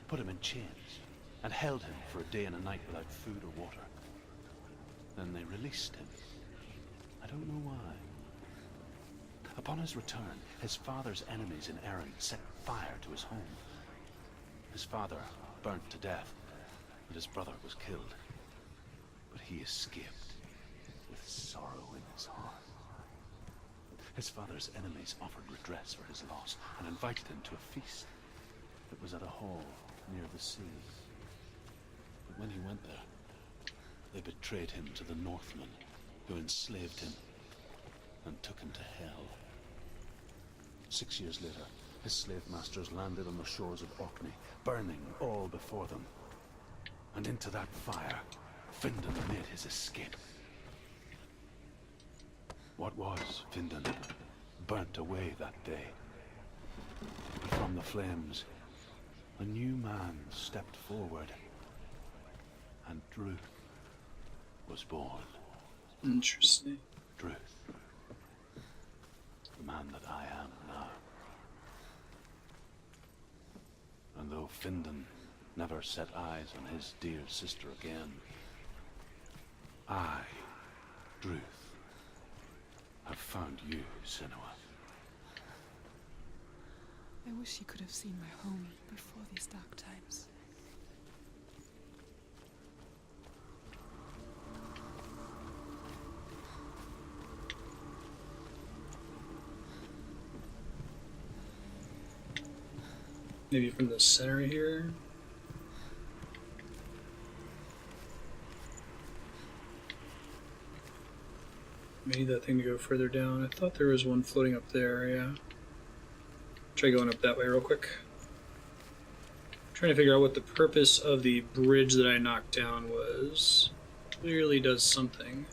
put him in chains, and held him for a day and a night without food or water. Then they released him. I don't know why. Upon his return, his father's enemies in Erin set fire to his home. His father burnt to death, and his brother was killed. But he escaped with sorrow in his heart. His father's enemies offered redress for his loss and invited him to a feast. It was at a hall near the sea. But when he went there, they betrayed him to the Northmen, who enslaved him and took him to hell. 6 years later, his slave masters landed on the shores of Orkney, burning all before them. And into that fire, Findan made his escape. What was Findan burnt away that day. But from the flames, a new man stepped forward, and Druth was born. Interesting. Druth, the man that I am now. And though Findan never set eyes on his dear sister again, I, Druth, have found you, Senua. I wish you could have seen my home before these dark times. Maybe from the center here. Maybe that thing to go further down. I thought there was one floating up there, yeah. Try going up that way real quick. Trying to figure out what the purpose of the bridge that I knocked down was. Clearly does something.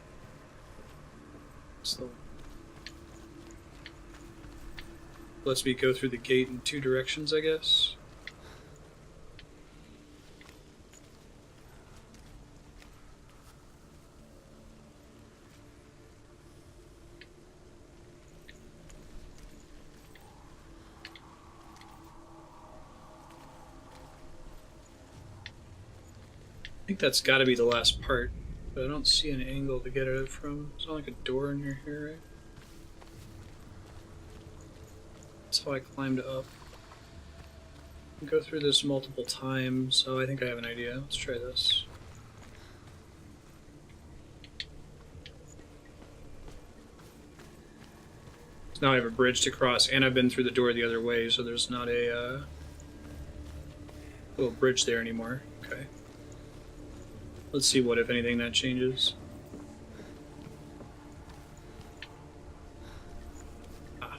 So lets me go through the gate in two directions, I guess. I think that's got to be the last part, but I don't see an angle to get it from. It's not like a door in here, right? how I climbed up. I go through this multiple times, so I think I have an idea. Let's try this. Now I have a bridge to cross, and I've been through the door the other way, so there's not a little bridge there anymore. Okay. Let's see what, if anything, that changes. Ah.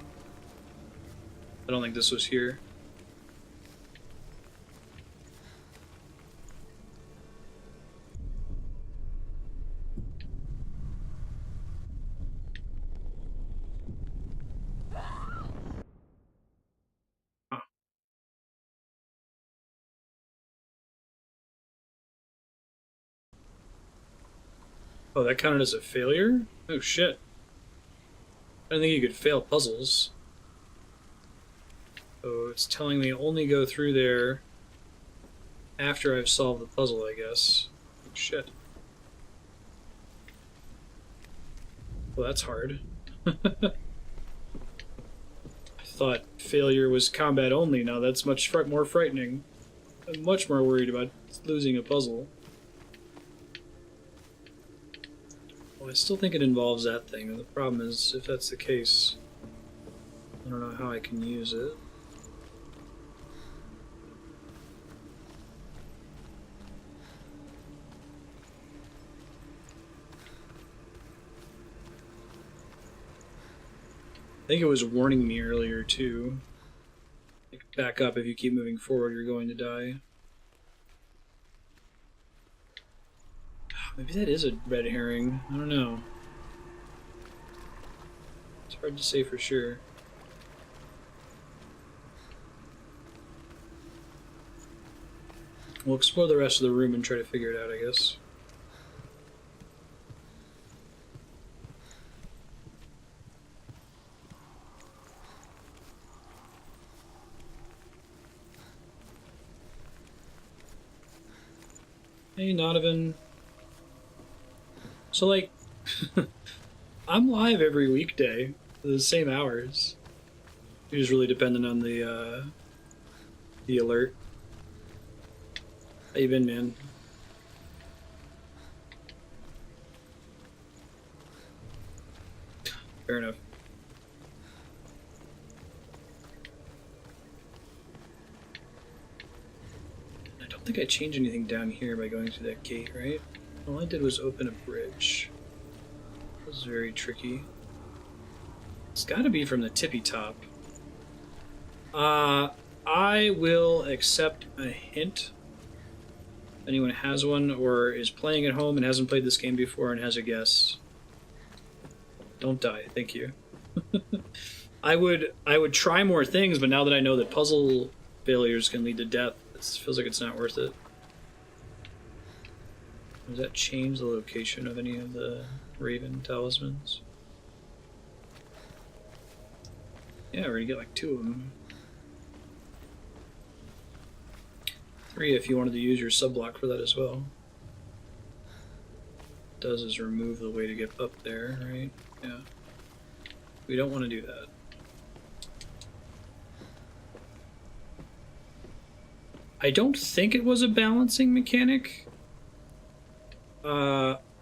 I don't think this was here. Oh, that counted as a failure? Oh shit. I didn't think you could fail puzzles. So it's telling me only go through there after I've solved the puzzle, I guess. Oh shit. Well, that's hard. I thought failure was combat only. Now that's much more frightening. I'm much more worried about losing a puzzle. Well, I still think it involves that thing, and the problem is, if that's the case, I don't know how I can use it. I think it was warning me earlier, too. Like, back up, if you keep moving forward, you're going to die. Maybe that is a red herring. I don't know. It's hard to say for sure. We'll explore the rest of the room and try to figure it out, I guess. Hey, Nodovan. So, like, I'm live every weekday, the same hours. It was really dependent on the alert. How you been, man? Fair enough. I don't think I changed anything down here by going through that gate, right? All I did was open a bridge. It was very tricky. It's gotta be from the tippy top. I will accept a hint. If anyone has one or is playing at home and hasn't played this game before and has a guess. Don't die, thank you. I would try more things, but now that I know that puzzle failures can lead to death, it feels like it's not worth it. Does that change the location of any of the Raven talismans? Yeah, I already get like 2 of them. 3 if you wanted to use your subblock for that as well. What it does is remove the way to get up there, right? Yeah. We don't want to do that. I don't think it was a balancing mechanic.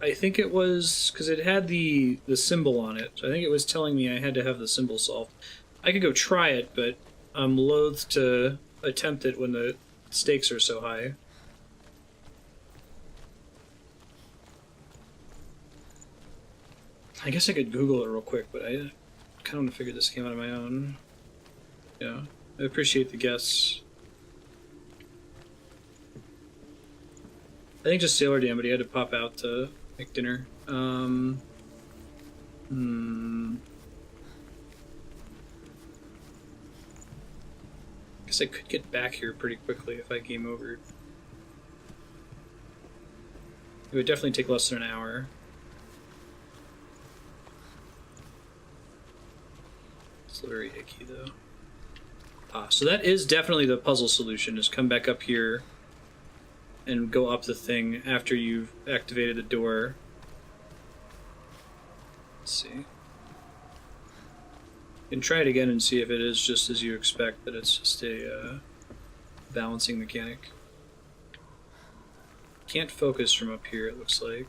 I think it was because it had the symbol on it. So I think it was telling me I had to have the symbol solved. I could go try it, but I'm loath to attempt it when the stakes are so high. I guess I could Google it real quick, but I kind of want to figure this game out on my own. Yeah, I appreciate the guess. I think just Sailor Dan, but he had to pop out to make dinner. I guess I could get back here pretty quickly if I game over. It would definitely take less than an hour. It's very icky though. So that is definitely the puzzle solution, is come back up here and go up the thing after you've activated the door. Let's see. can try it again and see if it is just as you expect, that it's just a balancing mechanic. Can't focus from up here, it looks like.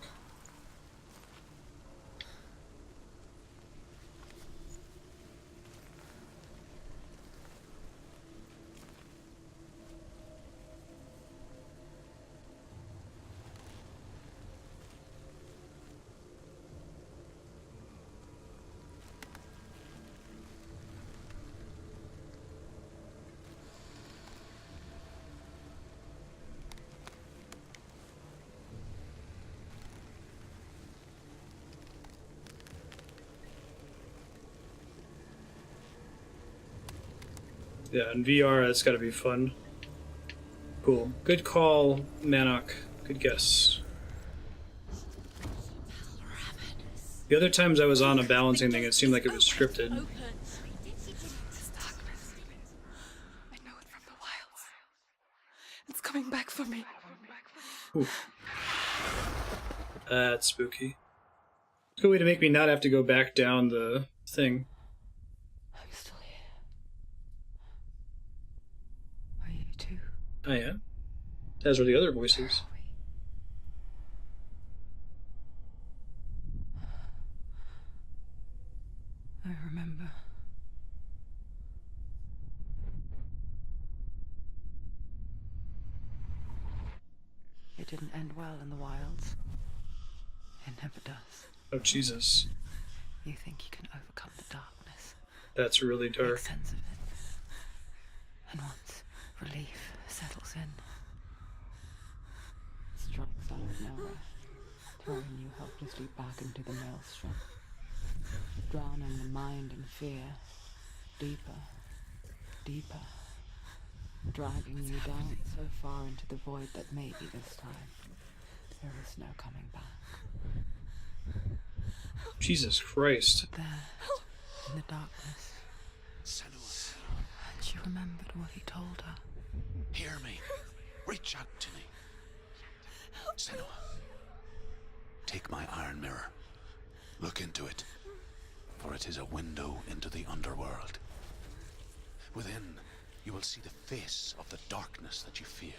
Yeah, in VR, that's gotta be fun. Cool. Good call, Manok. Good guess. The other times I was on a balancing thing, it seemed like it was scripted. This darkness. I know it from the wilds. It's coming back for me. Ooh. That's spooky. It's a good way to make me not have to go back down the thing. I'm still here. Are you too? I am. As are the other voices. I remember. It didn't end well in the wilds. It never does. Oh, Jesus. You think you can overcome the darkness, That's really make dark. sense of it, and once relief settles in, it strikes out of nowhere, throwing you helplessly back into the maelstrom, drowning the mind in fear, deeper, deeper, dragging you down so far into the void that maybe this time there is no coming back. Jesus Christ. There, in the darkness, Senua, and she remembered what he told her. hear me. Reach out to me. Senua, take my iron mirror. Look into it, for it is a window into the underworld. Within, you will see the face of the darkness that you fear.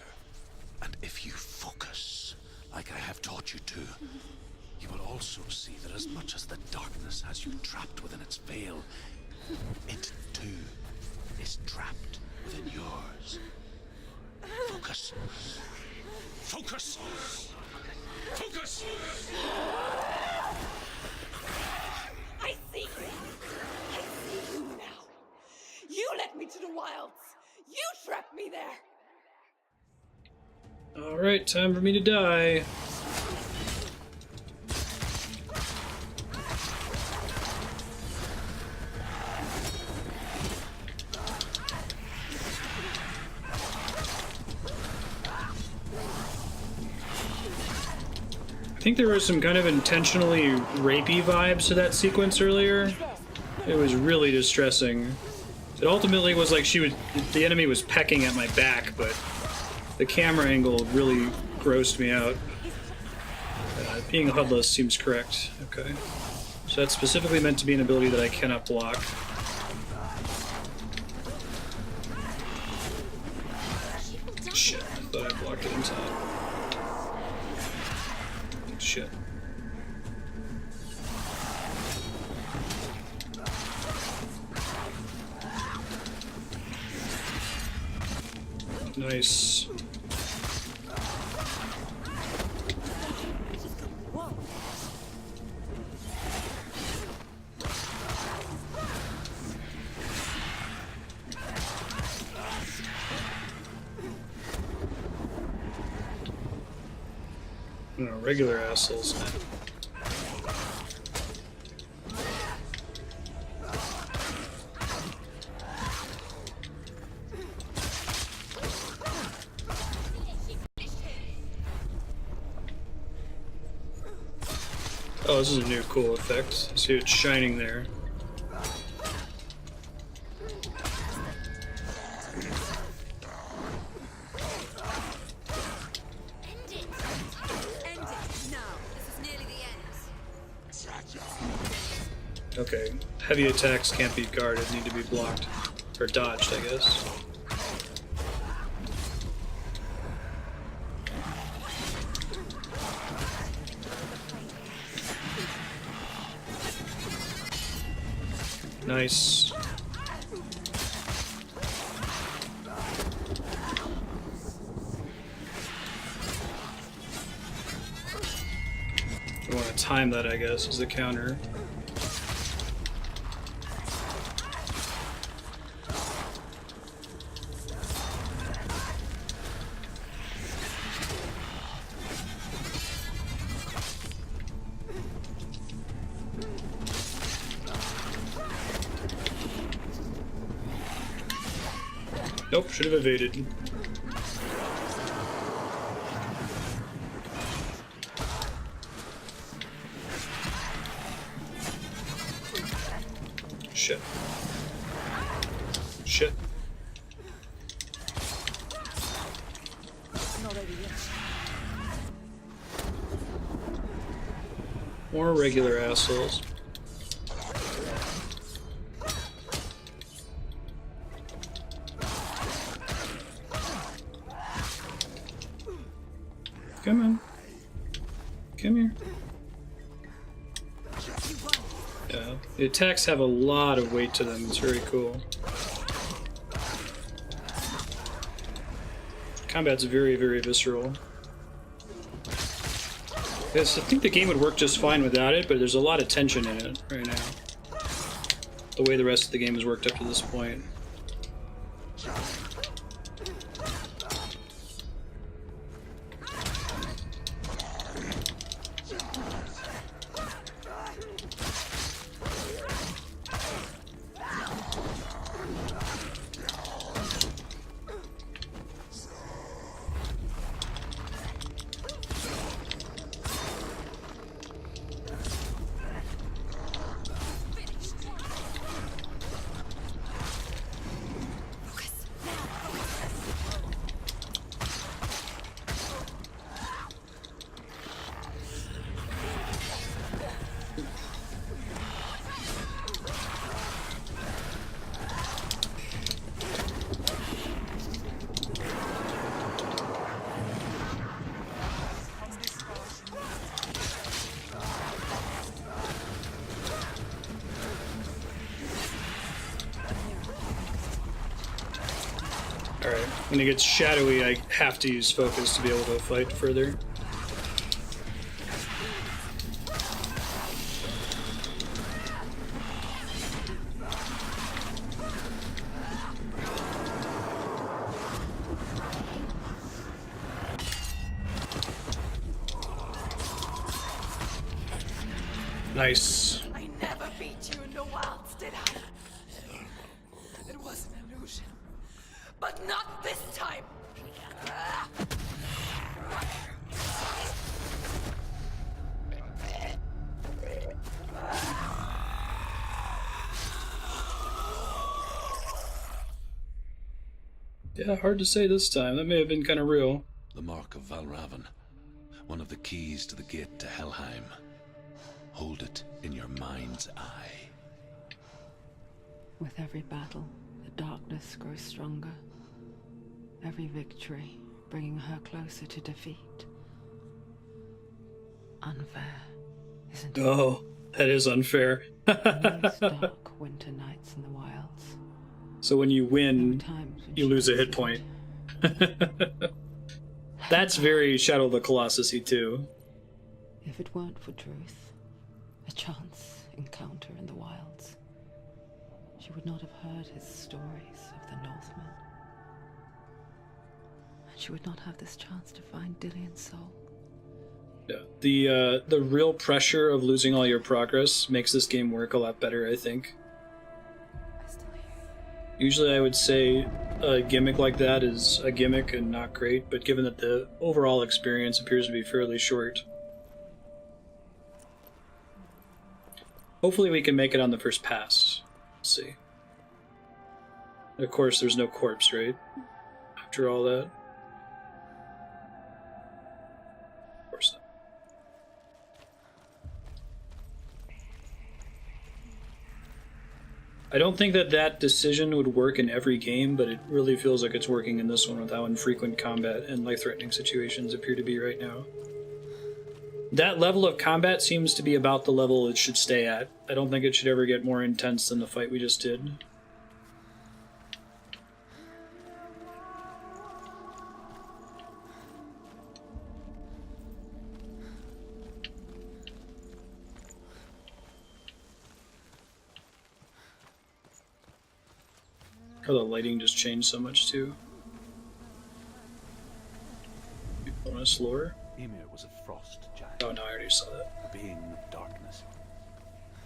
And if you focus, like I have taught you to, you will also see that as much as the darkness has you trapped within its veil, it too is trapped within yours. Focus. Focus! Focus! I see you. I see you now. You led me to the wilds. You trapped me there. Alright, time for me to die. I think there was some kind of intentionally rapey vibes to that sequence earlier. It was really distressing. It ultimately was like the enemy was pecking at my back, but the camera angle really grossed me out. Being HUDless seems correct. Okay. So that's specifically meant to be an ability that I cannot block. Shit, I thought I blocked it in time. Shit. Nice. No, regular assholes, man. Oh, this is a new cool effect. See it's shining there. Okay, heavy attacks can't be guarded, need to be blocked. Or dodged, I guess. Nice. You want to time that, I guess, as the counter. Nope, should have evaded. Shit. Shit. More regular assholes. Come on. Come here. Yeah, the attacks have a lot of weight to them. It's very cool. Combat's very, very visceral. Yes, I think the game would work just fine without it, but there's a lot of tension in it right now. The way the rest of the game has worked up to this point. Alright, when it gets shadowy, I have to use focus to be able to fight further. Nice. I never beat you in the wilds, did I? It was an illusion. But not this time! Yeah, hard to say this time. That may have been kind of real. The mark of Valravan, one of the keys to the gate to Helheim. Hold it in your mind's eye. With every battle, the darkness grows stronger. Every victory bringing her closer to defeat. Unfair, isn't it? Oh, that is unfair. In these dark winter nights in the wilds. So when you there win, were times when you she lose a hit considered point. That's very Shadow of the Colossus-y too. if it weren't for truth, a chance encounter in the wilds, she would not have heard his stories of the Northmen. And she would not have this chance to find Dillion's soul. Yeah. The real pressure of losing all your progress makes this game work a lot better, I think. I still hear you. Usually I would say a gimmick like that is a gimmick and not great, but given that the overall experience appears to be fairly short, hopefully we can make it on the first pass. Let's see. Of course, there's no corpse, right? After all that. Of course not. I don't think that that decision would work in every game, but it really feels like it's working in this one with how infrequent combat and life-threatening situations appear to be right now. That level of combat seems to be about the level it should stay at. I don't think it should ever get more intense than the fight we just did. How the lighting just changed so much too. Bonus lore. Ymir was a frost giant, Oh no, I already saw that. a being of darkness.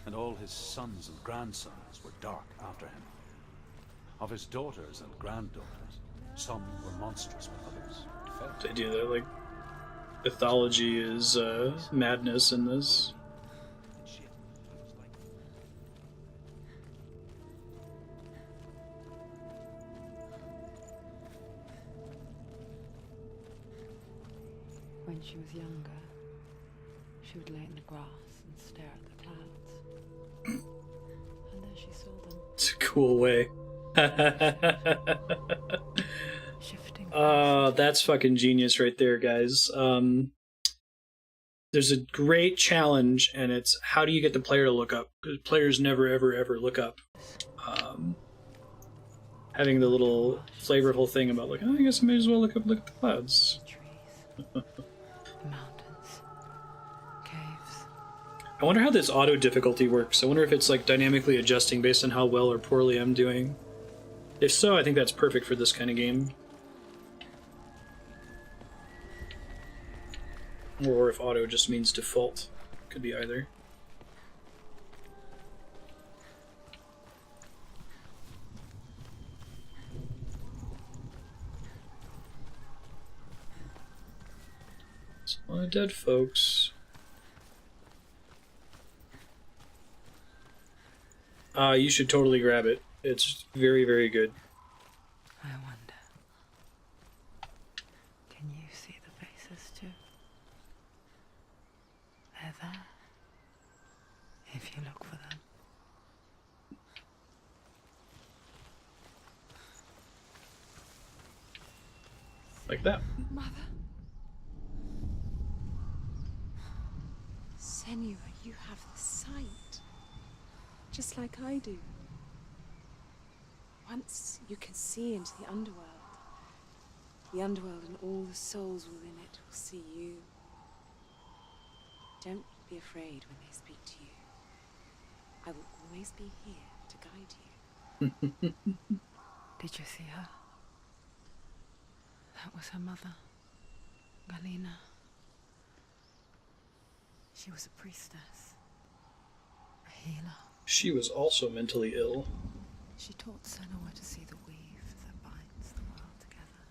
And all his sons and grandsons were dark after him. Of his daughters and granddaughters, some were monstrous, but others fell. They do that, like, mythology is madness in this. And shit, it was like When she was younger, she would lay in the grass and stare at the clouds. And there she saw them, It's a cool way. shifting. That's fucking genius right there, guys. There's a great challenge, and it's how do you get the player to look up? Because players never, ever, ever look up. Having the little flavorful thing about, like, oh, I guess I may as well look at the clouds. Trees, mountains, caves. I wonder how this auto difficulty works. I wonder if it's like dynamically adjusting based on how well or poorly I'm doing. If so, I think that's perfect for this kind of game. Or if auto just means default. Could be either. It's a lot of dead folks. You should totally grab it. It's very, very good. I wonder, can you see the faces too? They're there, if you look for them. Like that. Mother. Senua, you have the sight. Just like I do. Once you can see into the underworld. The underworld and all the souls within it will see you. Don't be afraid when they speak to you. I will always be here to guide you. Did you see her? That was her mother, Galina. She was a priestess, a healer. She was also mentally ill. She taught Senua to see the weave that binds the world together.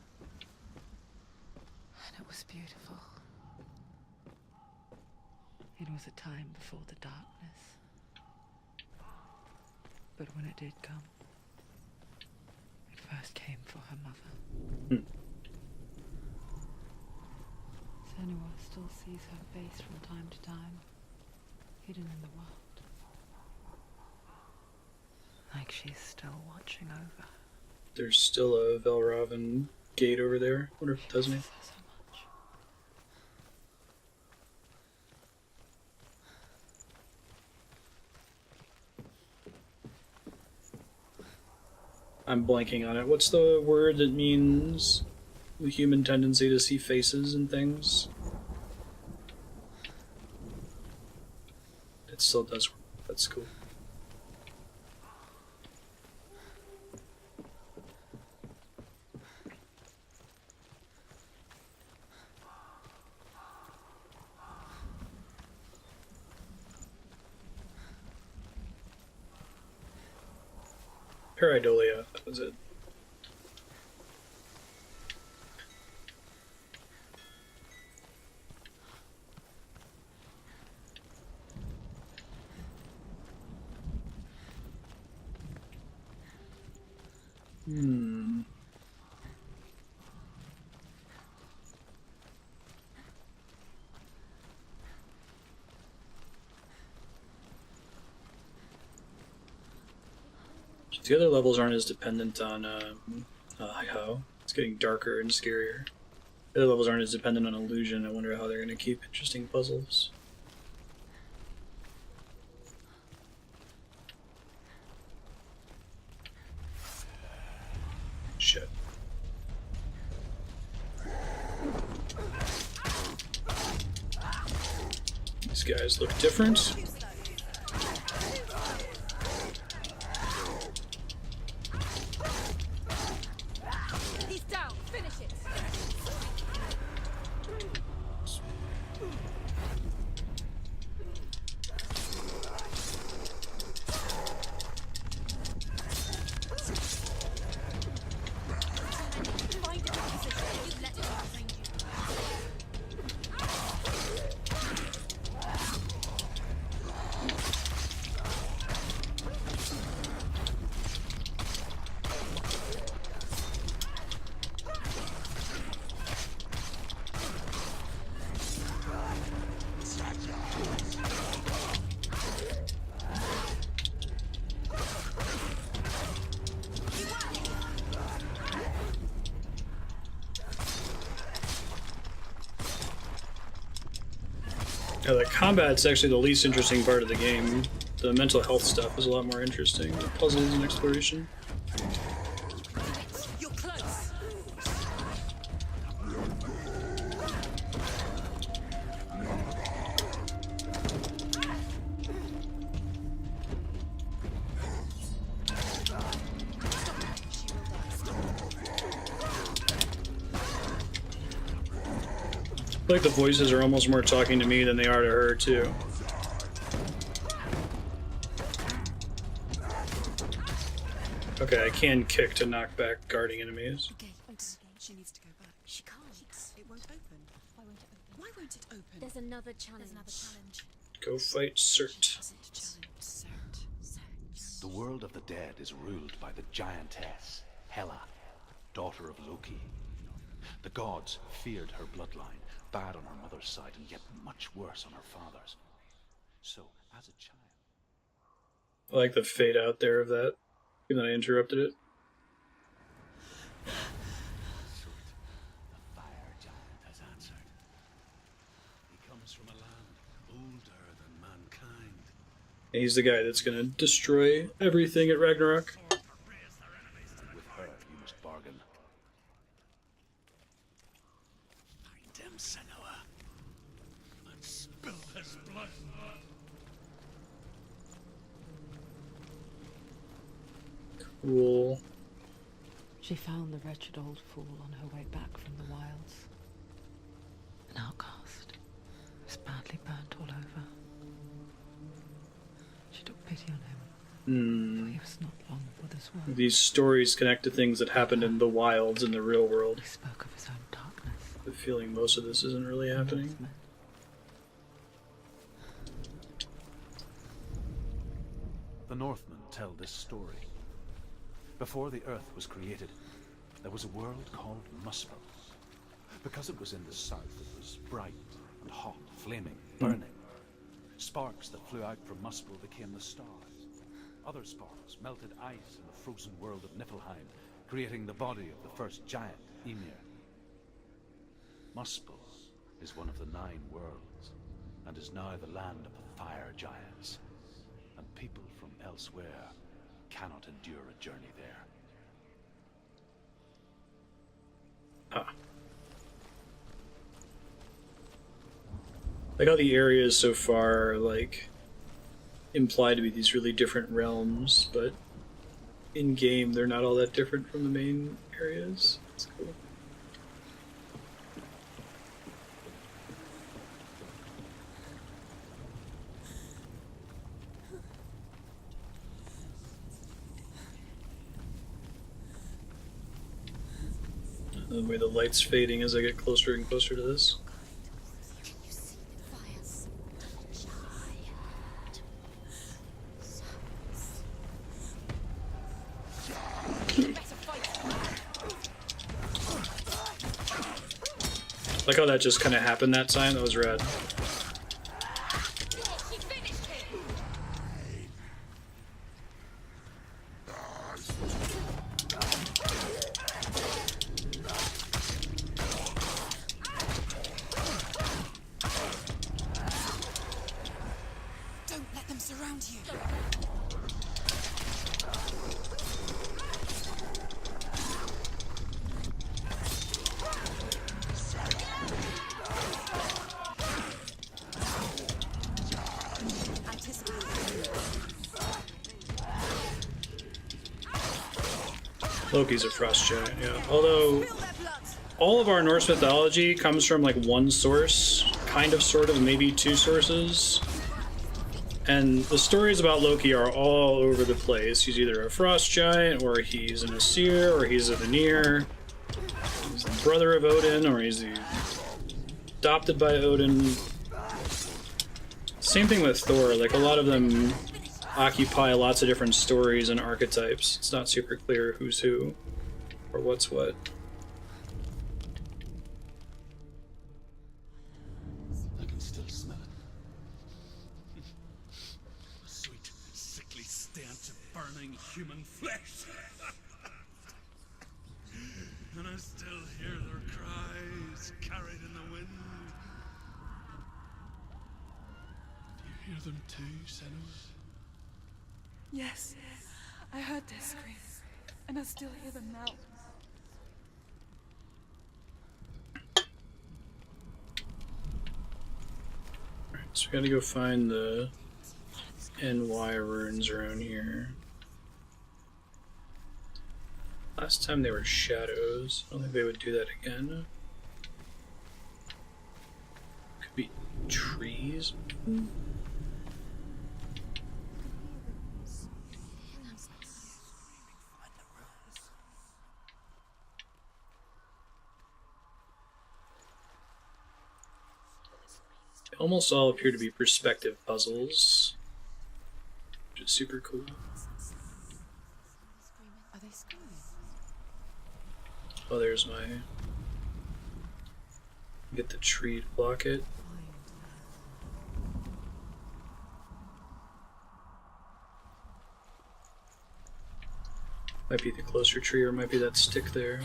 And it was beautiful. It was a time before the darkness. But when it did come, it first came for her mother. Senua still sees her face from time to time, hidden in the world. Like she's still watching over. There's still a Velraven gate over there. Wonder if it does anything. So much. I'm blanking on it. What's the word that means the human tendency to see faces and things? It still does work. That's cool. Pareidolia, that was it. The other levels aren't as dependent on how it's getting darker and scarier. The other levels aren't as dependent on illusion. I wonder how they're going to keep interesting puzzles. Shit. These guys look different. He's down. Finish it. Find a good position. You let it behind you. Yeah, the combat's actually the least interesting part of the game. The mental health stuff is a lot more interesting. The puzzles and exploration. You're close. I feel like the voices are almost more talking to me than they are to her, too. Okay, I can kick to knock back guarding enemies. Okay, she needs to go back. She can't. It won't open. Why won't it open? Why won't it open? There's another challenge. Go fight Cert. The world of the dead is ruled by the giantess, Hela, daughter of Loki. The gods feared her bloodline, bad on her mother's side and yet much worse on her father's. So, as a child... I like the fade out there of that, even though I interrupted it. The fire giant has answered. He comes from a land older than mankind. And he's the guy that's gonna destroy everything at Ragnarok. With her, you must bargain. Find him, Senua, and spill his blood. Cool. She found the wretched old fool on her way back from the wilds. An outcast. He was badly burnt all over. She took pity on him. For he was not long for this world. These stories connect to things that happened in the wilds in the real world. He spoke of his own darkness. The feeling most of this isn't really happening. The Northmen tell this story. Before the earth was created, there was a world called Muspel. Because it was in the south, it was bright and hot, flaming, burning. Sparks that flew out from Muspel became the stars. Other sparks melted ice in the frozen world of Niflheim, creating the body of the first giant, Ymir. Muspel is one of the 9 worlds, and is now the land of the fire giants. And people from elsewhere cannot endure a journey there. Like how the areas so far like imply to be these really different realms, but in game they're not all that different from the main areas. It's cool. The way the light's fading as I get closer and closer to this. Can you see the fires? Giant. Like how that just kind of happened that time. That was rad. around you. Loki's a frost giant, yeah. Although all of our Norse mythology comes from like one source, kind of, sort of, maybe two sources. And the stories about Loki are all over the place. He's either a frost giant, or he's an Aesir, or he's a Vanir. He's the brother of Odin, or he's adopted by Odin. Same thing with Thor. Like, a lot of them occupy lots of different stories and archetypes. It's not super clear who's who, or what's what. I can still smell it. A sweet, sickly stench of burning human flesh. And I still hear their cries carried in the wind. Do you hear them too, Senua? Yes, I heard their screams, and I still hear them now. Alright, so we gotta go find the NY runes around here. Last time they were shadows. I don't think they would do that again. Could be trees. They almost all appear to be perspective puzzles, which is super cool. Are they screaming? Oh, there's my... Get the tree to block it. Might be the closer tree, or might be that stick there.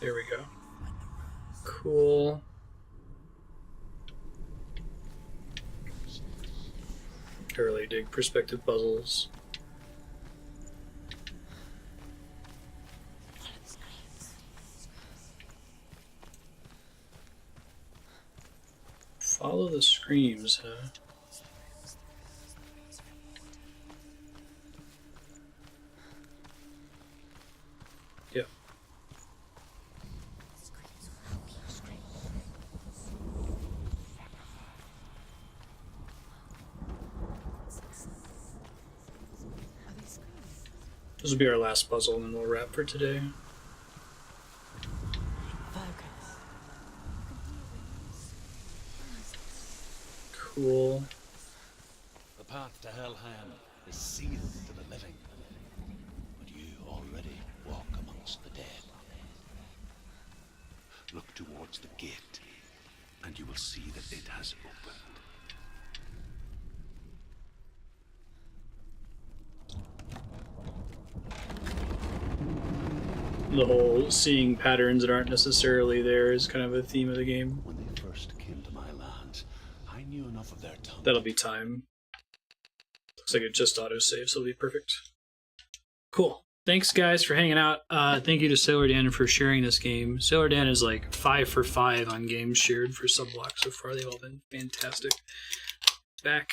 There we go. Cool. I really dig perspective puzzles. Follow the screams, huh? Yep. This will be our last puzzle, and then we'll wrap for today. Cool. The path to Helheim is sealed to the living, but you already walk amongst the dead. Look towards the gate, and you will see that it has opened. The whole seeing patterns that aren't necessarily there is kind of a theme of the game. When they first came to my lands, I knew enough of their tongue. That'll be time. Looks like it just autosave, so it'll be perfect. Cool. Thanks, guys, for hanging out. Thank you to Sailor Dan for sharing this game. Sailor Dan is like 5 for 5 on games shared for Subblock so far. They've all been fantastic. Back